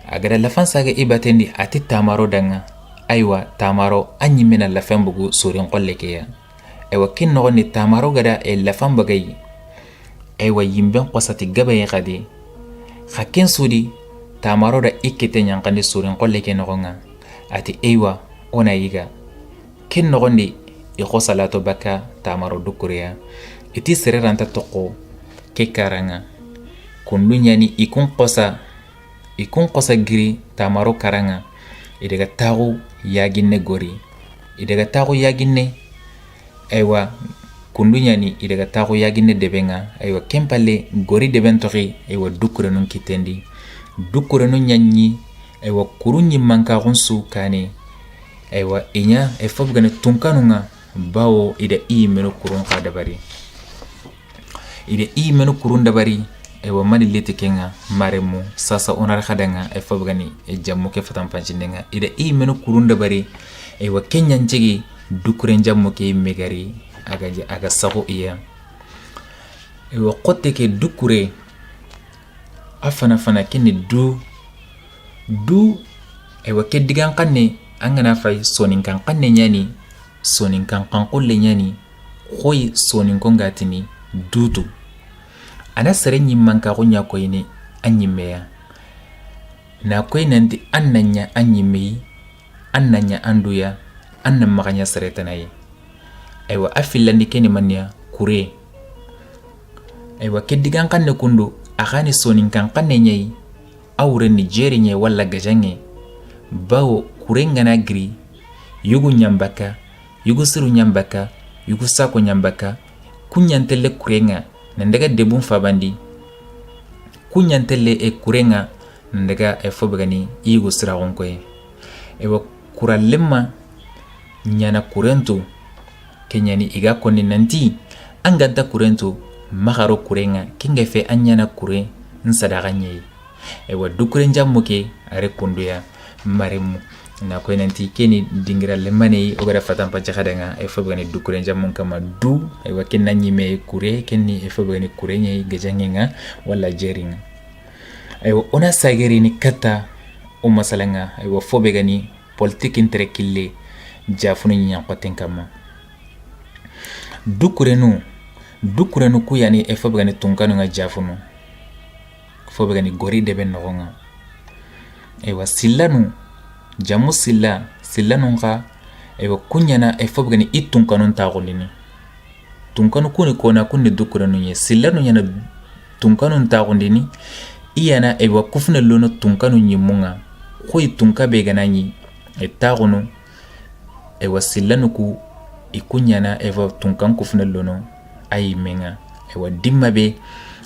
agada lafan saga ibatendi ati tamaro danga aywa tamaro anyimena lafan bugu surin qollekeya ewa ken nogondi tamaro gada lafan bagay ewa yimben qosati gabay qadi khaken sudi tamaro da ikete nyankandi surin qolleke nogonga ati ewa ona yiga ken nogondi iko salato baka tamaro dukuriya iti sereranta toko ke karanga kundunyani ikun qosa giri tamaro karanga idega tagu yaginne gori idega tagu yaginne ewa kundunyani idaga tago yaginne debenga aywa kempale gori deben toki aywa dukure nun kitendi dukure nun nyanyi aywa kurunyi manka gonsu kane aywa inya efobgane tunkanunga bawo ida menu kurun kadabari aywa mani lete kenga maremu sasa onar khadanga efobgani jammu ke fatam panchindenga ida menu kurun dabari aywa kenyan jigi dukure jammu ke megari aga sago iya ewa qote ke dukure afana kene du ewa ke digan kanne angana fay sonin kan kanne nyani sonin kan kulle nyani khoy sonin ko ngatini dutu ana serenyi manka ko nya koyne anyimeya na koy nanti annanya anyimei annanya anduya annam maganya seretanaye aywa afillandi keni mania kure aywa kedigan kanne kundu akhani sonin kan kanne nyai awre Nigeria nyai walla gajange bawo kure ngana gri yugu nyambaka yugu siru nyambaka yugu sako nyambaka kunyantelle kurenga nandaga debun fabandi kunyantelle kurenga nandaga efobgani yugu sira gonkoy aywa kurallemma nyana kurentu kenyani iga koni nanti anganta kurentu magaro kurenga kinga fe anyana kure nsadaga nyei ewa dukuren jammuke are kunduya maremu na ko nanti keni dingira lemane ogara fatan pa jaxadanga e fobgani dukuren jammun kama du ewa kenna nyime kure kenni e fobgani kure nyei gajangenga wala jeringa ewa ona sageri ni kata o masalanga ewa fobegani politique interekille jafunu nyankoten kama dukurenu ku yani efobgani tunkanu nga jafunu fobgani gori deben nogonga ewa sillanu jamu sillanu nga ewa kunyana efobgani itunkanu tagolini tunkanu kuni kona kunni dukurenu nye sillanu nyana tunkanu tagondini iyana ewa kufuna lono tunkanu nyimunga khoy tunka begana nyi etagonu ewa sillanu ku ikunyana ewa tunkan kufna lono ay menga ewa dimma be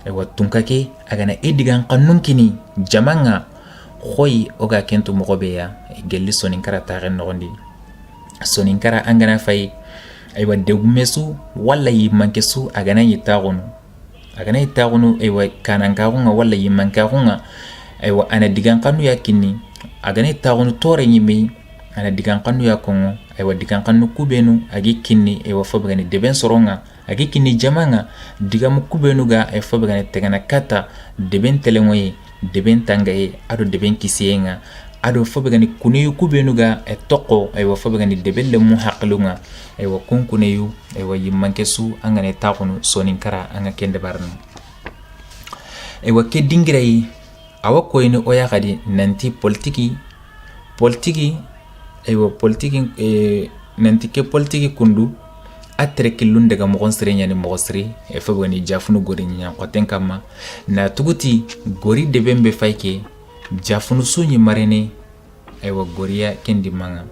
ewa tunkake agana idigan qannun kini jamanga khoy oga kento mogobe ya gelli soninkara tagen nogondi soninkara angana fay aywa degumesu walla yimankesu agana yitagunu aywa kanankagunga walla yimankagunga aywa ana digan qannu yakini agana yitagunu tore nyimi ana digan qannu yakongo aywa digan qannu kubenu agi kinni aywa fobagani deben soronga agi kinni jamanga digamu kubenu ga ay fobagani tegana kata deben telengoyi deben tangaye ado deben kisiyenga ado fobagani kuneyu kubenu ga e toko aywa fobagani deben le mu haqlunga aywa kunkuneyu aywa yimankesu angane taqunu soninkara anga kende barno aywa ke dingirai awa koyni oya kadi nanti politiki aywa politiki nanti ke politiki kundu atre kilun daga mogon sire nyani mogon sire e fobagani jafunu gori nya qoten kama na tuguti gori debembe fayke jafunu sunyi marene aywa goriya kendi manga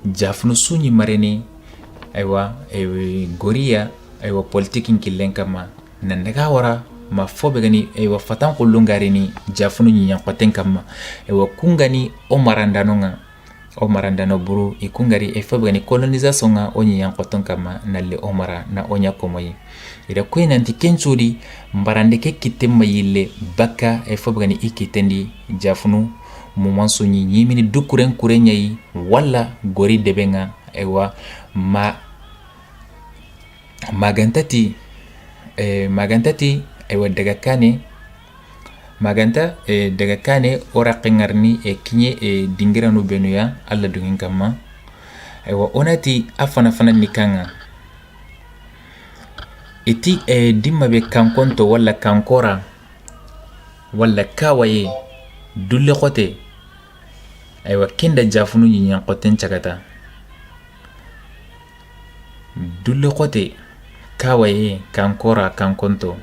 jafunu sunyi marene aywa goriya aywa politikin killen kama nan daga wara ma fobagani aywa fatan kullungarini jafunu nya qoten kama aywa kungani o marandano buru ikungari e fobagani colonisation nga onyi yang qoton kama nalle omara na onya komoyi ida ko nanti kenchudi mbarande ke kitemma yille baka e fobagani ikitendi jafunu mumansu nyimini dukuren kurenyayi walla gori debenga ewa magantati ewa daga kane maganta daga kane ora qingarni kinye dingiranu benuya alla dungin kama aywa onati afana nikanga iti dimma be kankonto walla kankora walla kawaye dulle khote aywa kinda jafunu nyan qoten chagata dulle khote kawaye kankora kankonto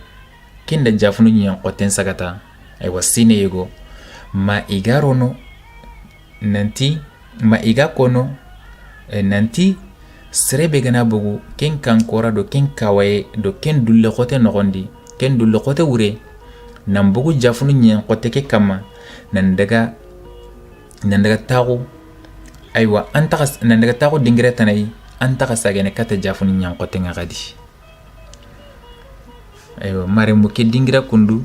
kinda jafunu nyan qoten sagata aywa sine yego ma igarono nanti ma igakono nanti serebe gana bugu ken kankora do ken kawaye do ken dulle khote nogondi ken dulle khote wure nan bugu jafunu nyen khote ke kama nan daga tagu aywa nan daga tagu dingire tanay antaka sagene kata jafunu nyen khote ngadi aywa mare mu ke dingira kundu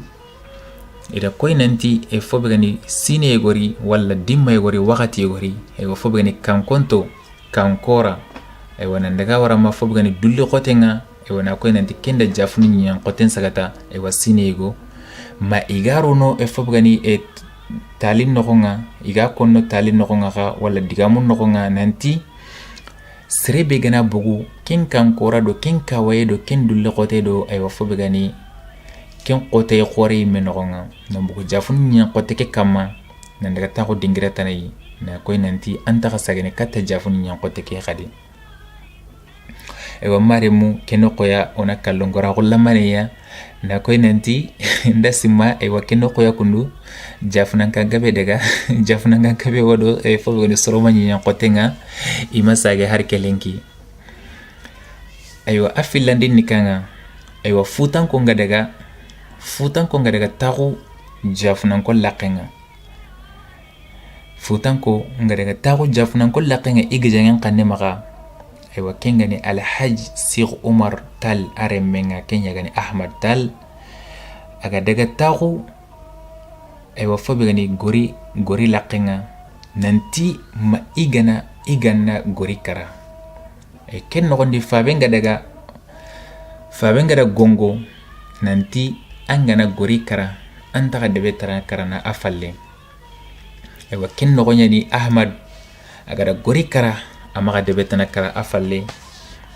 ida koy nanti e fobagani sine yegori walla dimma yegori wakati yegori e fobagani kankonto kankora e wana ndaga wara ma fobagani dulli khotenga e wana koy nanti kenda jafuni nyan khoten sagata e wa sine yego ma igarono e fobagani e talin nokonga iga konno talin nokonga ka walla digamun nokonga nanti serebe gana bugu ken kankora do ken kawaye do ken dulli khote do e fobagani ken qote khore menogonga nambugo jafun nya qote ke kama nan daga ta ko dingira tanay na koy nanti anta ka sagene katta jafun nya qote ke khadi e wa maremu keno koya ona kallongora gullamaniya na koy nanti ndasima e wa keno koya kundu jafunan kan gabe daga jafunan kan gabe wado e fo go ni soroma nya qote nga imasage har kelenki aywa afilandi nikanga aywa futan ko ngadaga tagu jafunan ko laqenga futan ko ngadaga tagu jafunan ko laqenga igijangan kanne maka aywa kengani alhaj Sheikh Umar Tal aremenga kenya gani Ahmad Tal aga daga tagu aywa fobigani gori laqenga nanti ma igana gori kara e ken no gondi fabenga daga gongo nanti angana gori kara antaka debe tara karana afalle ewa ken nogonya ni Ahmad agara gori kara amaga debe tana kara afalle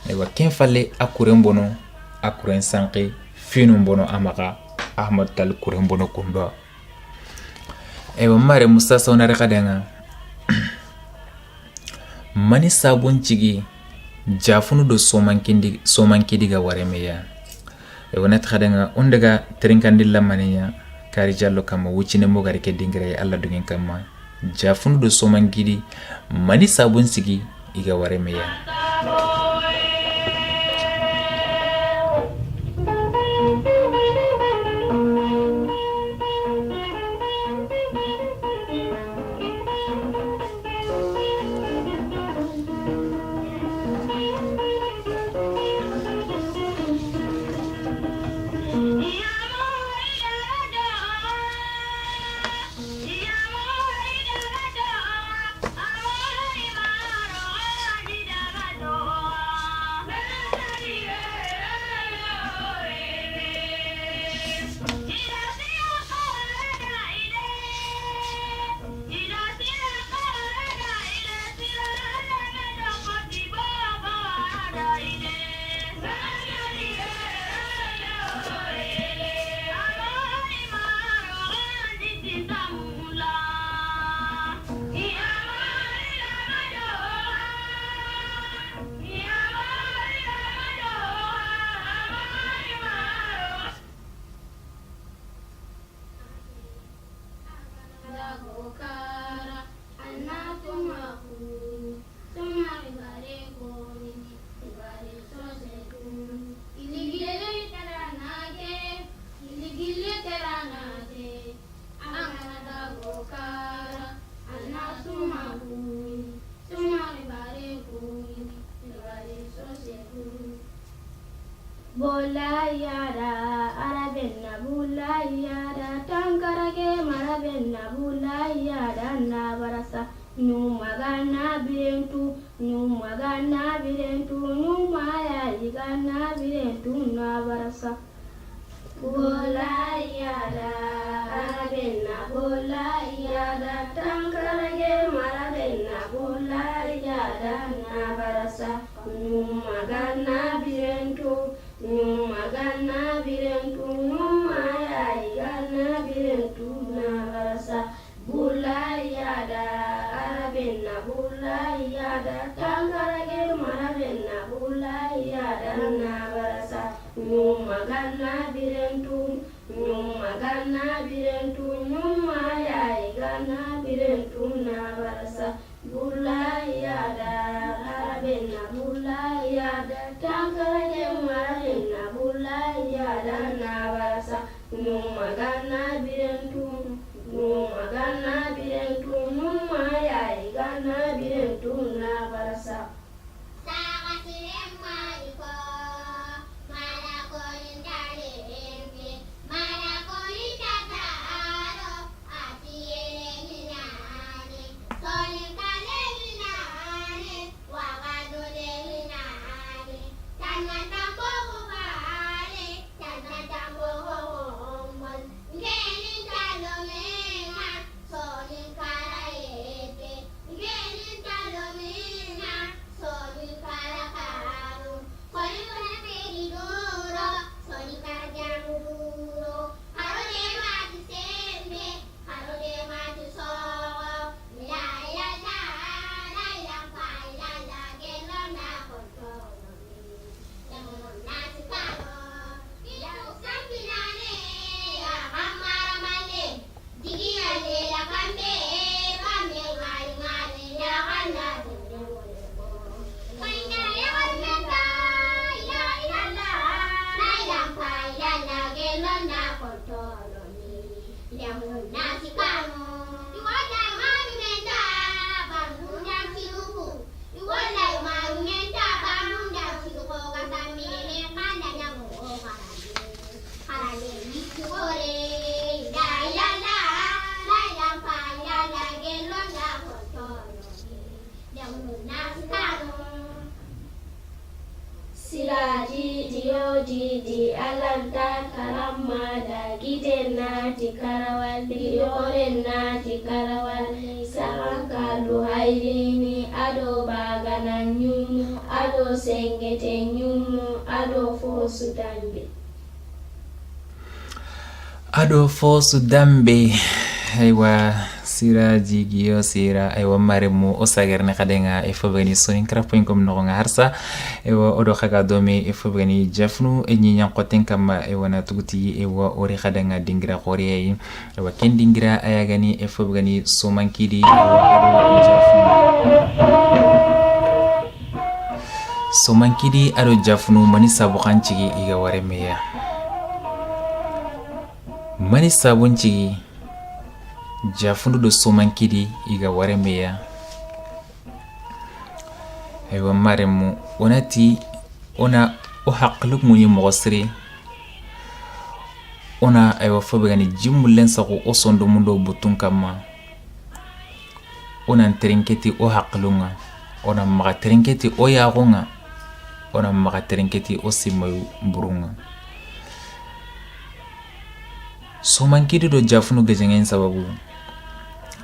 ewa ken falle akuren bono akuren sanki finum bono amaga Ahmad Tal kuren bono kumba ewa mare musa sauna rekadanga mani sabun cigi jafunu do somankidi ga waremeya wana tkhadanga undaga trinkandilla maniya kari jallo kama wucine mo gari ke dingire alla dungen kama jafunu do somankidi mani sabun sigi iga waremeya bola yada arabenna bula yada tankarage marabenna bula yada na barasa numagana birentu numagana birentu numaya yigana birentu na barasa bola yada arabenna bola yada tankarage marabenna bola yada na barasa numagana birentu numagana birentu numaya yigana birentu na barasa bula yada arabenna bula yada tankarage marabenna bula yada na barasa numagana birentu numagana birentu numaya yigana birentu na barasa bula yada arabenna bula yada tankarage marabenna bula yada na barasa numagana birentu numagana birentu numaya yigana birentu na barasa Didi alanta karamada gitena tikarawal diorena tikarawal sarankalu hairini ado bagana nyumu ado sengete nyumu ado fosu dambe aywa sira jigiyo sira aywa maremu o sagerne kadenga e fobani sonin krap.com no nga harsa ewa odo khaga domi e fobani jafnu e nyinya qoten kama e wana tuguti ewa ori kadenga dingira khoriye ewa ken dingira ayagani e fobani somankidi ewa ado jafnu somankidi ado jafnu mani sabu kanchigi iga waremeya mani sabunchigi jafundu do somankidi iga waremeya aywa maremu onati ona o haqluk muni mogosri ona aywa fobegani jimmulen sako o sondo mundo butun kama ona trinketi o haqlunga ona maga trinketi o yagonga ona maga trinketi o simayu burunga somankidi do jafunu gajengen sababu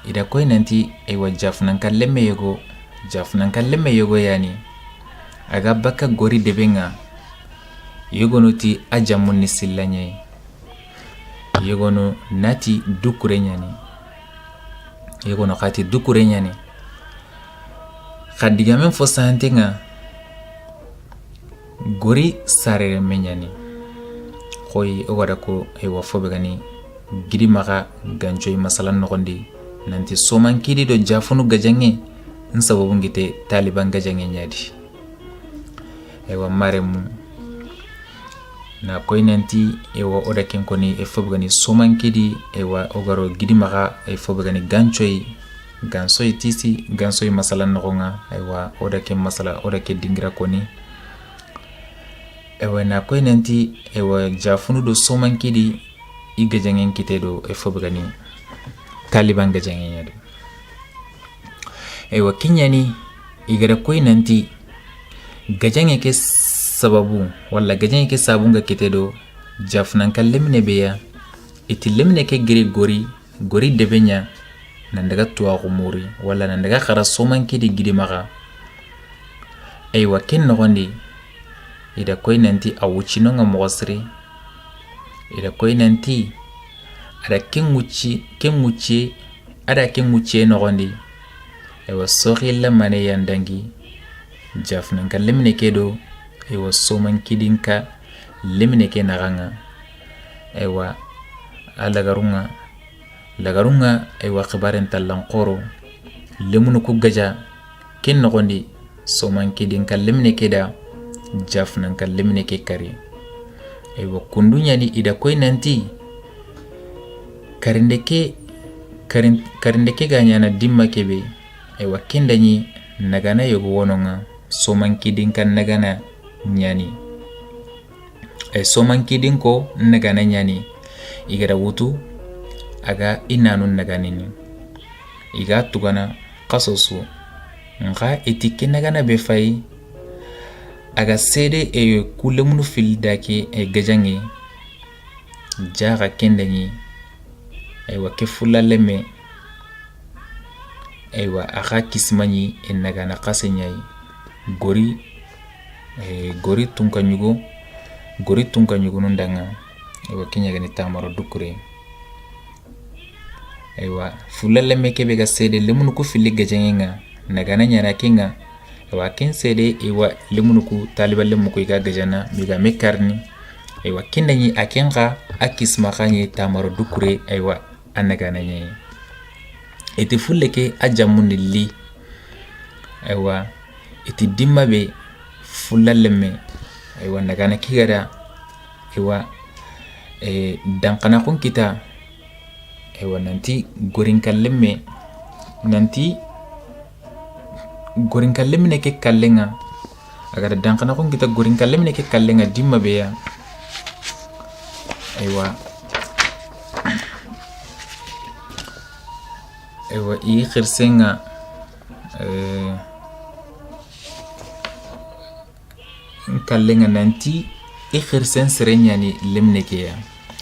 ida koy nanti aywa jafnan kalleme yego yani aga baka gori debenga yogono ti ajamun ni sillanye yogono nati dukure nyani yogono khati dukure nyani khadiga men fo santenga gori sarere menyani koy ogada ko aywa fobe gani gidi maga ganjoy masalan nogondi nanti somankidi do jafunu gajange nsababu ngite taliban gajange nyadi aywa maremu na koy nanti ewa oda ken koni e fobe gani somankidi ewa ogaro gidi maga e fobe gani gansoy tisi gansoy masalan nogonga aywa oda ken masala oda ke dingira koni ewa na koy nanti ewa jafunu do somankidi i gajangen kite do fobgani taliban gajangen yado ewa kinyani igara koy nanti gajangen ke sababu wala gajangen ke sabunga kite do jafunan kallemne beya iti lemne ke gori debenya nan daga tuwa kumuri wala nan daga khara somankidi gidimaka ewa ken nogondi ida koy nanti awuchino nga mogosri ida koy nanti ada kenguchi nogondi ewa soxi lamane yandangi jafnan ka lemine ke do ewa soman kidinka lemine ke naganga ewa lagarunga ewa khibaren talankoro lemunu ku gaja ken nogondi soman kidinka lemine ke da jafnan ka lemine ke kari ewa kundunya ni ida koy nanti karindeke ganyana dimma kebe ewa kendani nagana yogo wononga soman kidin kan nagana nyani soman kidin ko nagana nyani igara wutu aga inanu naganini iga tugana qasosu nga etike nagana be fay aga sede kulemunu fildake gajange jaga kendani ewa kefula leme ewa aka kismani nagana qasenyai gori tunkanyugo nundanga ewa kinyagani tamaro dukure ewa fula leme kebe ga sede lemunu ku fili gajangenga nagana nyana kinga ewa ken sede ewa lemunu ku taliba lemu ku iga gajana miga mekarni ewa kindani akenga akisma khanye tamaro dukure ewa anagana nyi eti fulle ke ajamundi li ewa eti dimma be fulla lemme ewa nagana kigada ewa dankana kun kita ewa nanti gorinka lemme ke kallenga agada dankana kun kita gorinka lemme ke kallenga dimma be ya ewa i khirsenga kallenga nanti i khirsen serenyani lemne ke ya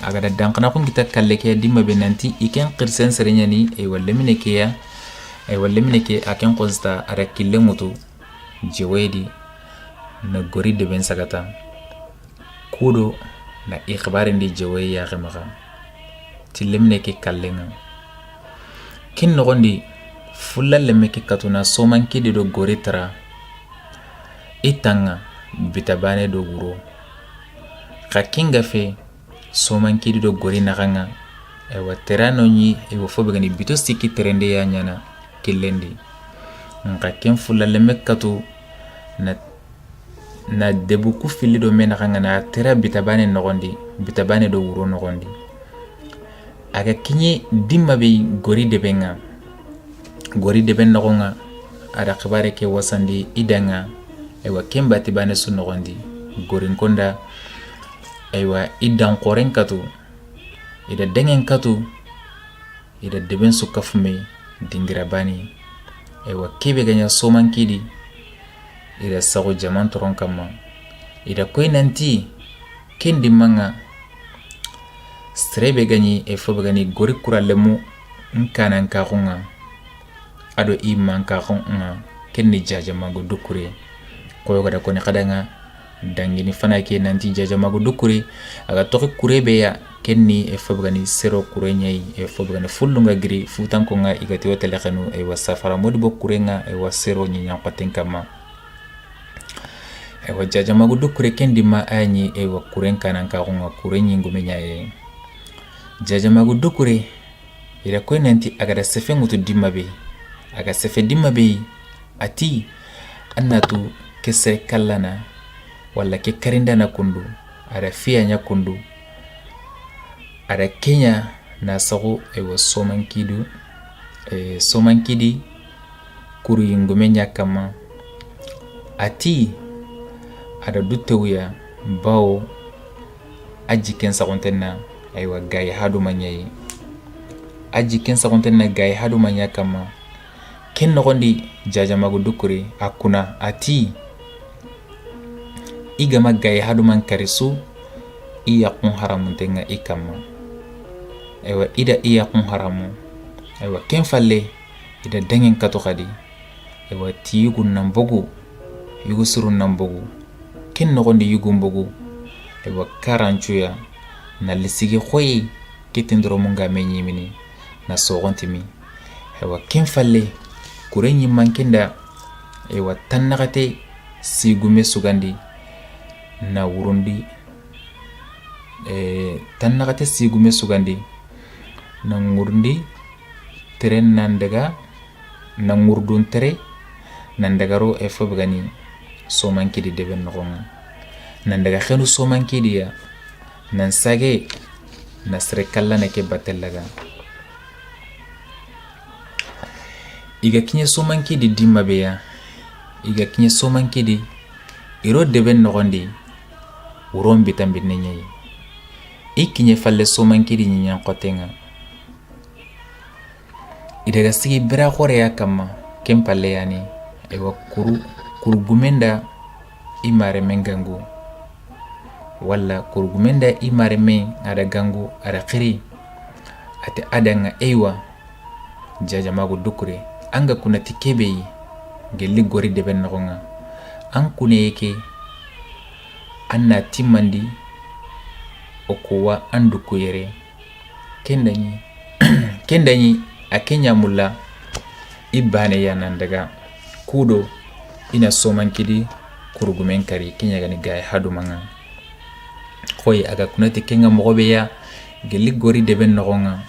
agada dankana kun kita kalle ke dimma be nanti iken khirsen serenyani ewa lemne ke ya ewa lemne ke aken konsta ara killemutu jewedi na gori de ben sagata kudo na ikhbari ndi jewe ya khamaga ti lemne ke kallenga kin nogondi fulla lemme ke katuna soman kidi do gori tara itanga bitabane do guro kakinga fe soman kidi do gori naganga ewa terano nyi ewa fobegani bito siki terende ya nyana killendi nka ken fulla lemme katu na debu ku fili do menaganga na tera bitabane do guro nogondi aga kinye dimma be gori debenga gori deben nogonga ada khibare ke wasandi idanga ewa kemba tibane su nogondi gori nkonda ewa idan koren katu ida dengen katu ida deben su kafume dingira bani ewa kebe ganya soman kidi ida sago jaman toron kama ida koy nanti kendi manga strebe gani fobgani gori kuralemu nkana nkakunga ado iman kakunga kenni jaja mago dukure koyo gada kone kadanga dangini fana ke nanti jaja mago dukure aga toki kurebe ya kenni fobgani sero kurenyai fobgani fullunga giri futankonga igati wotele khanu wa safara modibo kurenga wa sero nyinya patenkama ewa jaja mago dukure kendi ma anyi wa kurenka nan kakunga kurenyi ngumenya jaja mago dukure ira koy nanti agada sefe ngutu dimmabe aga sefe dimmabe ati annatu kese kallana wala ke karinda na kundu ada fiya nya kundu ada kenya na sago ewa somankidi kuru yingumenya kama ati ada dutewuya bawo aji ken sagontenna aywa gayi haduma nyai aji ken sagontenna gayi haduma nya kama ken nogondi jajamagu dukure akuna ati igama gayi haduma karisu iyaqun haramuntenga ikama aywa ida iyaqun haramu aywa ken falle ida dengen kato khadi aywa tiyugun nambogu yugu surun nambogu ken nogondi yugun bogu aywa karanchuya na lisigi khoyi kitindro munga menyimini na sogontimi aywa ken falle kurenyi mankenda aywa tannagate sigume sugandi na wurundi tannagate sigume sugandi na ngurundi teren nandaga na ngurdun tere nandagaro efobgani somankidi deben nogonga nandaga khenu somankidi ya nan sage nasre kala neke batellaga iga kinye somankidi dimma beya iga kinye somankidi iro deben nogondi uron bitambi nenye ikinye falle somankidi nyan qotenga idaga sigi bira khore ya kama kempalle yani ewa kurugumenda imare mengangu wala kurugumenda imare men ada gangu ada khiri ate adanga ewa jajamagu dukure anga kuna tikebe gelli gori deben nogonga an kune yake anna timmandi okuwa anduku yere kendanyi akenya mulla ibane ya nandaga kudo ina somankidi kurugumen kari kenya gani gay hadumanga khoy aga kunati kenga mogobe ya gelli gori deben nogonga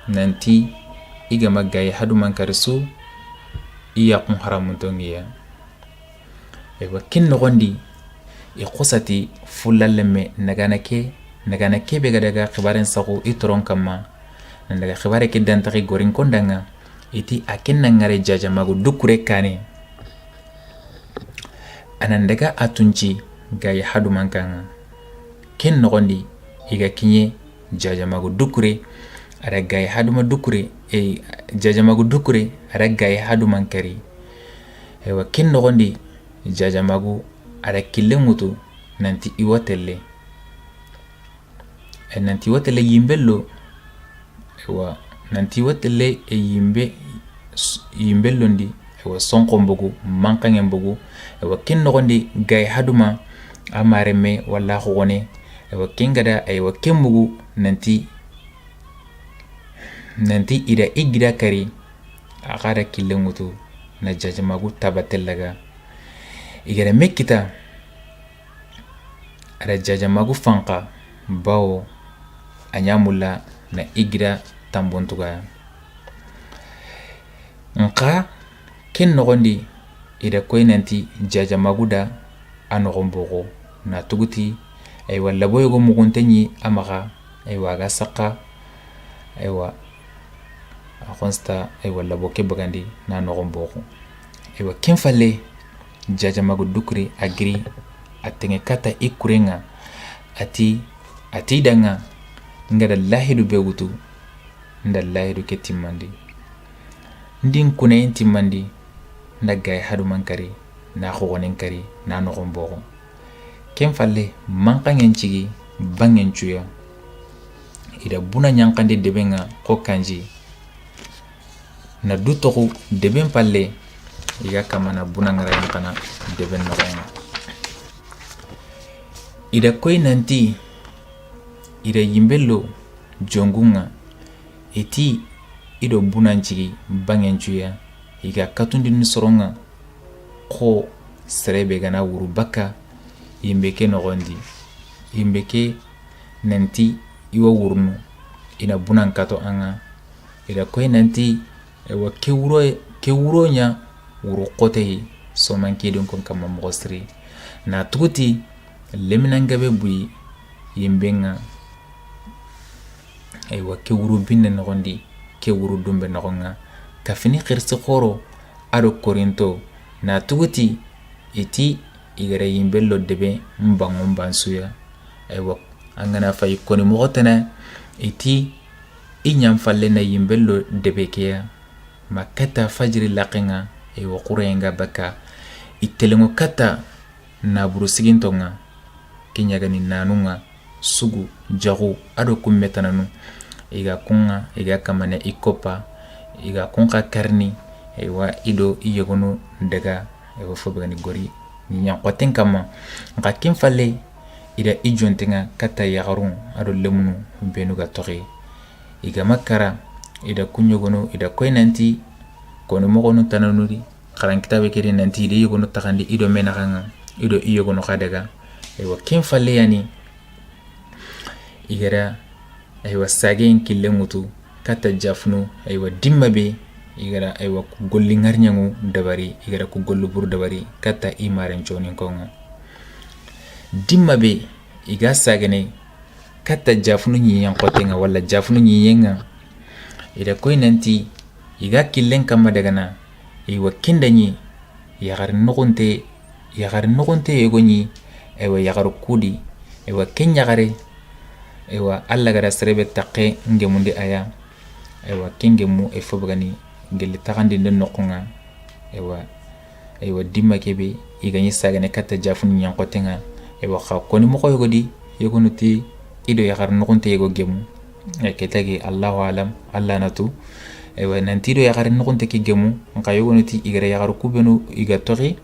nanti iga magay haduman karisu iya kun haramun tongiya ewa kin nogondi iqosati fulalemme nagana ke be gadaga khibaren sagu itron kama nandaga khibare ke dantaki gorin kondanga iti akenna ngare jajamagu dukure kane anandaga atunci gay haduman kanga ken nogondi iga kinye jajamagu dukure ara gay haduma dukure jajamagu dukure ara gay haduman kari ewa ken nogondi jajamagu ara kille mutu nanti iwatelle nanti watelle yimbello ewa nanti watelle yimbello ndi ewa sonko mbogu mankange mbogu ewa ken nogondi gay haduma amareme walla khogone ewa kengada ewa kembugu nanti ida igira kari akara kille mutu na jajamagu tabatellaga igara mekita ada jajamagu fanka bawo anyamulla na igira tambontuga nka ken nogondi ida koy nanti jajamagu da anogombogo na tuguti aywa laboygo muguntenyi amaga aywa ga saka aywa akonsta aywa laboke bagandi na nogombogo aywa ken falle jajamagu dukri agri atenge kata ikurenga ati danga ngada lahidu bewutu nda lahidu ketimandi ndin kunayin timmandi nda gay haduman kari na khogonen kari na nogombogo ken falle mankangen cigi bangen cuya ida buna nyankande debenga ko kanji na dutoku deben palle iga kamana buna ngara yankana deben nogonga ida koy nanti ida yimbello jongunga eti ido bunancigi bangencuya iga katundi nisoronga ko serebe gana wuru baka yimbeke nogondi yimbeke nanti iwa wurnu ina bunankato anga ida koy nanti ewa ke wuro nya wuru kote somankidin kon kama mogosri na tuguti leminangabe bui yimbenga aywa ke wuru binne nogondi ke wuru dumbe nogonga kafini khirsi khoro ado korinto na tuguti iti igara yimbello debe mbangon bansuya aywa angana fay koni mogotana iti inyam falle na yimbello debe keya makata fajri laqinga aywa qurenga baka itelengo kata na buru sigintonga kinyagani nanunga sugu jagu ado kummetananu iga kunga iga kamane ikopa iga kunga karni aywa ido iyegono daga aywa fobagani gori nyan kwaten kama nka kim falle ida ijontenga kata yagarun ado lemunu benu ga tori iga makara ida kunyogono ida koinanti kono mogono tananuri karan kitabe kede nanti ida yegono takandi ido menakanga ido iyegono kadaga aywa kim falle yani igara aywa sagen killengutu kata jafnu aywa dimmabe igara aywa ku golli ngarnyangu dabari igara ku gollu bur dabari kata imaren chonin konga dimmabe iga sagane kata jafnu nyiyan qotenga wala jafnu nyiyenga ida koy nanti iga killen kama dagana aywa kindanyi yagar nugunte egonyi aywa yagar kudi aywa kenyagare aywa alla gara serebe taqe ngemunde aya aywa kengemu e fobgani ngeli takandi nden nokunga aywa dimma kebe igani sagane kata jafun nyan qotenga aywa kha koni mo koygodi yegonuti ido yagar nukunte yego gemu ketagi allahu alam alla natu aywa nantido yagar nukunte ki gemu nka yegonuti igara yagar kubenu iga tori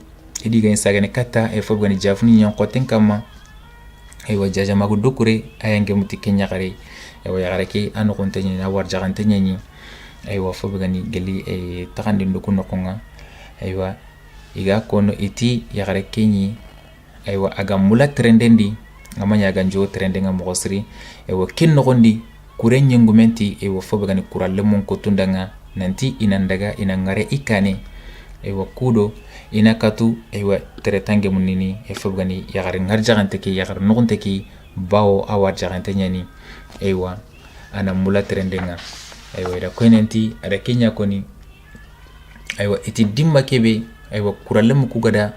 idi gani sagane kata e fobgani jafun nyan qoten kama aywa jaja magu dokure ayange muti kenya gare aywa yagare ki anu kontenye na war jagante nyenyi aywa fobgani geli e takandi nduku nokonga aywa iga kono iti yagare kenyi aywa aga mula trendendi amanya aga njo trendenga mogosri aywa kin nokondi kurenye ngumenti aywa fobgani kuralle mon ko tundanga nanti inandaga inangare ikane aywa kudo inakatu aywa teretange munini e fobgani yagar ngarjagante ki yagar nugunte ki bawo awar jagante nyani aywa ana mula trendenga aywa ida koinenti ada kenya koni aywa iti dimma kebe aywa kuralem ku gada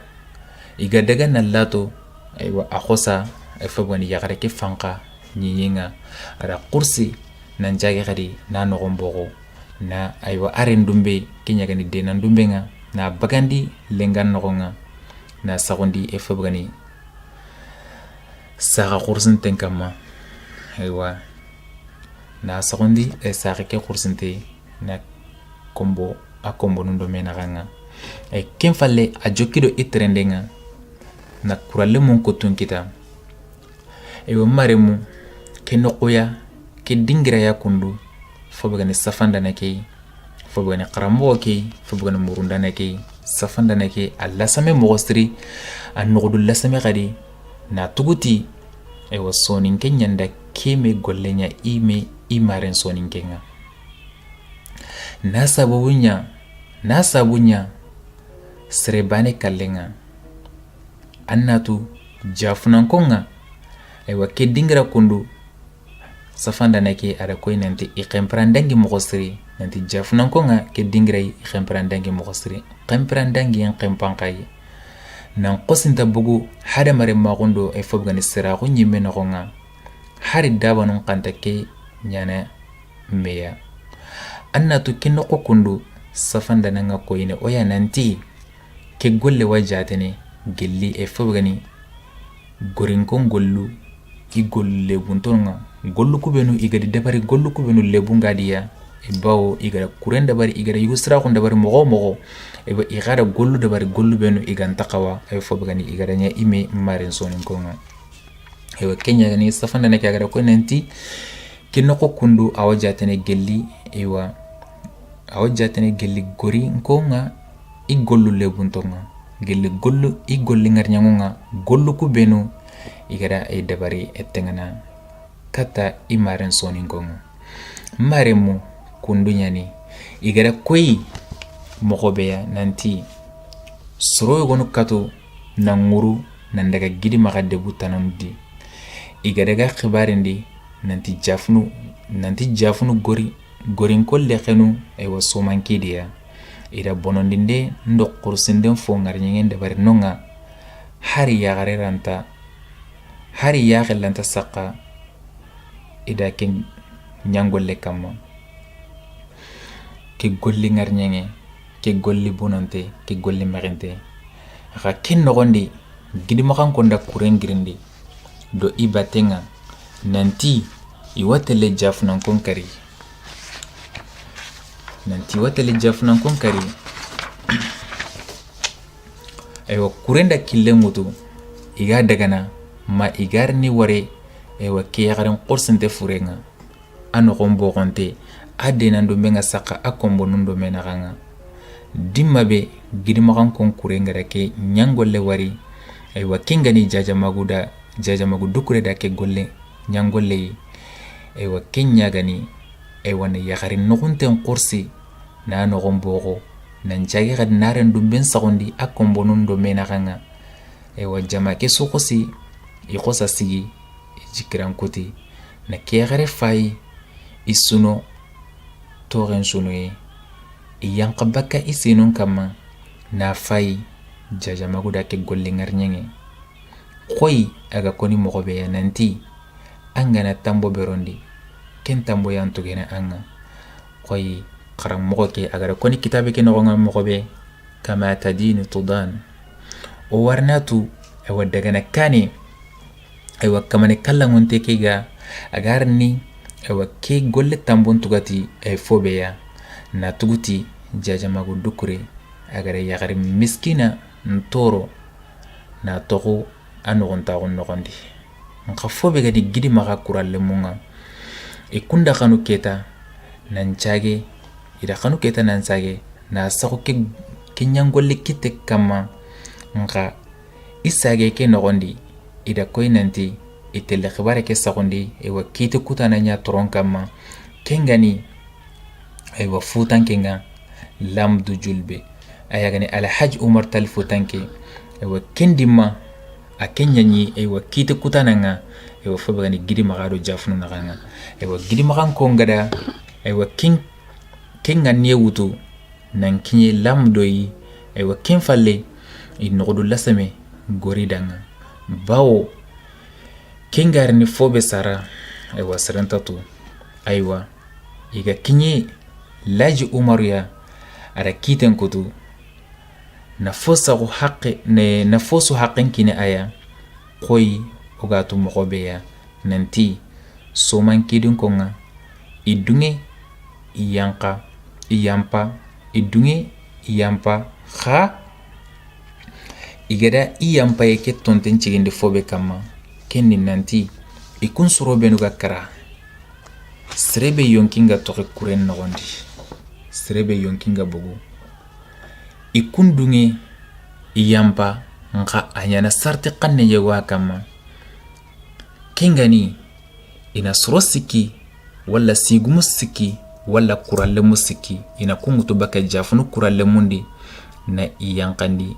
iga daga nalato aywa akhosa e fobgani yagar ke fanka nyinga ada kursi nan jage gadi na nogombogo na aywa arendumbe kenya gani de nan dumbenga na bagandi lengan nogonga na sagondi e fobgani saga kursin tenkama aywa na sagondi e saga ke kursinte na kombo nundo menaganga e ken falle a jokido itrendenga na kuralle mon ko tunkita aywa maremu ke nokoya ke dingira ya kundu fobgani safanda nake fobgani qarambo ke fobgani murunda nake safanda nake alla same mogostri an nogudu lasame gadi na tuguti aywa sonin kenyanda keme gollenya imaren sonin kenga na sabunya srebane kallenga annatu jafunan konga aywa ke dingira kundu safanda nake ada koy nanti iqemprandangi mogostri nanti jafunan konga ke dingira iqemprandangi mogostri qemprandangi yan qempanqay nan qosinta bugu hada mare magundo e fobgani siragu nyimme nogonga hari dabanun qanta ke nyana meya annatu kinno kundu safanda nanga koyne oya nanti ke golle wajatene gelli e fobgani gorinkon gollu i golle buntonga gollu kubenu igadi dabari gollu kubenu lebungadiya bawo igara kurenda bari igara yusra ko dabari mogo eba igara gollu dabari gollu benu igan taqawa ay fobgani igara nya ime maren sonin konga ewa kenya gani safanda ne kagara ko nanti kinoko kundu awajatene gelli ewa awajatene gelli gori nkonga i gollu lebuntonga gelli gollu i golli ngarnyangonga gollu kubenu igara ay dabari etengana kata imaren sonin konga maremu kundunya ni igara koyi mogobeya nanti soro gonu kato nanguru nandaga gidi maga debu tanamdi igara ga khibarindi nanti jafnu gorin kolle khenu ay wasomankidiya ida bonondinde ndo qursinde fo ngarnyen de bari nonga hari yaxelanta saqa ida ke ñangolle kamma ke golli ngarñenge ke golli bononte ke golli mexinte axa ken noxondi gidimaxan konda kuren girindi do i batenga nanti iwa tele jafunankon kari aywa kurenda killen wutu iga dagana ma igar ni ware aywa ke yaxaren qorsinte furenga a noxon boxonte a denando menga saqa a kombonundo menaxanga dimma be gidimaxan kon kurengara ke ñangolle wari aywa kengani jajamagu dukure da ke golle ñangolle yi aywa ken ñagani aywa na yaxarin noxunten qorsi na noxon boxo nan jagi xad naren dumben saxundi a kombonundo menaxanga aywa jama ke soxosi i xosa sigi i jikiran kuti na ke yaxare fayi i suno toxen sunu ye i yanqa bakka i senun kamma na fayi jajamagu da ke golle ngarñenge xoyi aga koni moxobeya nanti an gana tambo berondi ken tambo yantugene anga xoyi xaran moxo ke agara koni kitabe ke noxonga moxobe kama tadini tudan o warnatu aywa dagana kane aywa kamane kallangonte ke ga agarni aywa ke golle tambon tugati ay fobeya na tuguti jajamagu dukure agara yaxari miskina ntoro na toxu a noxontaxun noxondi nxa fobe gadi gidi maxa kuralle munga i kunda xanu keta nan cage ida xanu keta nan sage na saxu ke ñangolle kitte kamma nxa i sage ke noxondi ida koy nanti i telle xibare ke saxundi aywa kite kutana ña toron kamma kengani aywa futankenga lamdu julbe ayagani alhaj umar tal futanke aywa kendimma a kenñañi aywa kite kutananga aywa fo begani gidi maxado jafunu naxanga aywa gidi maxan kongada aywa ken ganniye wutu nan kiñe lamdoyi aywa ken falle i noxodu lasame goridanga bawo ken garini fo be sara aywa serentatu aywa iga kiñe laji umaruya ada kiten kutu na fosu haqqen kine aya koy ogatu moxobeya nanti soman kidin konga idunge iyampa xa igada iyampa ye ke tonten cigindi fobe kamma kenni nanti ikun sorobenu ga kara serebe yonkinga toxe kuren noxondi serebe yonkinga bugu ikun dunge iyampa nxa a ñana sarti xanne yego a kamma kengani ina soro sikki walla sigumu sikki walla kurallemu sikki ina kungutu baka jafunu kurallemundi na i yanqandi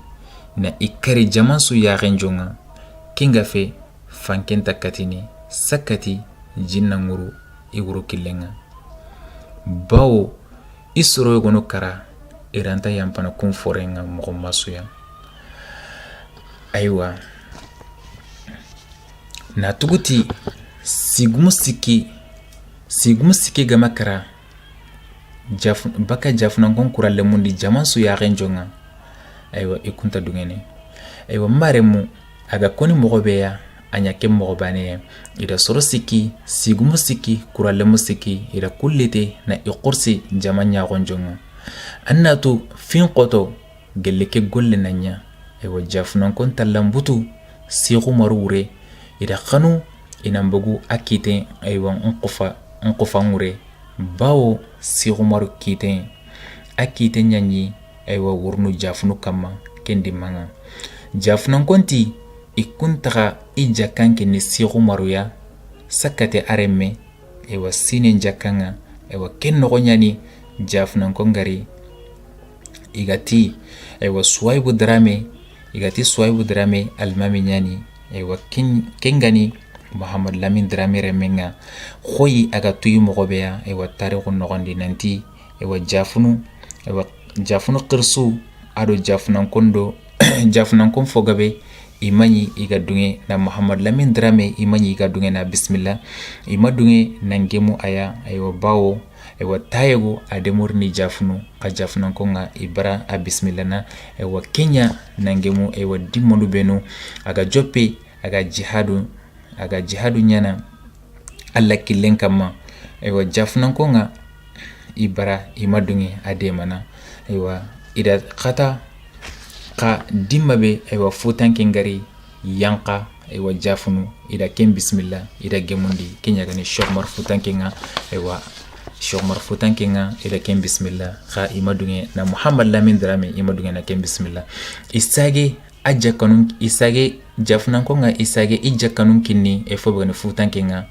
na i kari jaman su yaxen jonga kenga fe fankenta katini sakkati jinna nguru i wuru killenga bawo i soro yogonu kara iranta yampana kun forenga moxo masuya aywa na tuguti sigumu sikki gama kara baka jafunankon kuralle mundi jaman su yaxen jonga aywa i kunta dungene aywa maremu aga koni moxo beya a ña ke moxo baneya ida soro sikki sigumu sikki kurallemu sikki ida kullite na i xursi jaman ñaxon jonga annatu fin qoto gelle ke golle nanya aywa jafunankon tallambutu sixu maru wure ida xanu ina mbogu a kiten aywa nqofan wure bawo sixu maru kiten a kiten ñañi aywa wurnu jafunu kamma kendi manga jafunankonti i kun taxa i jakkanke ni sixu maruya sakkate aremme aywa sinen jakkanga aywa ken noxo ñani jafunankon gari igati aywa suwaibu drame almami ñani aywa kengani muhammad lamin drame remenga xoyi aga tuyi moxobeya aywa tarixu noxondi nanti aywa jafunu xirsu ado jafunankon fogabe imani iga dunge na Muhammad Lamin Drame imani iga dunge na bismillah ima dunge na ngemu aya aywa bawo aywa tayego ademur ni jafunu ka jafuna konga ibara a bismillah na aywa Kenya na ngemu aywa dimonu benu aga joppe aga jihadu nyana alla killen kama aywa jafuna konga ibara ima dunge ademana aywa ida khata ka dimmabe aywa futanke ngari yanka aywa jafunu ida ken bismillah ida gemundi Kenya gani Cheikh Omar futanke nga aywa Cheikh Omar futanke nga ida ken bismillah kha imadunge na Muhammad Lamin Drame imadunge na ken bismillah isage ajja kanun isage jafuna ko nga isage ijja kanun kinni e fobo gani futanke nga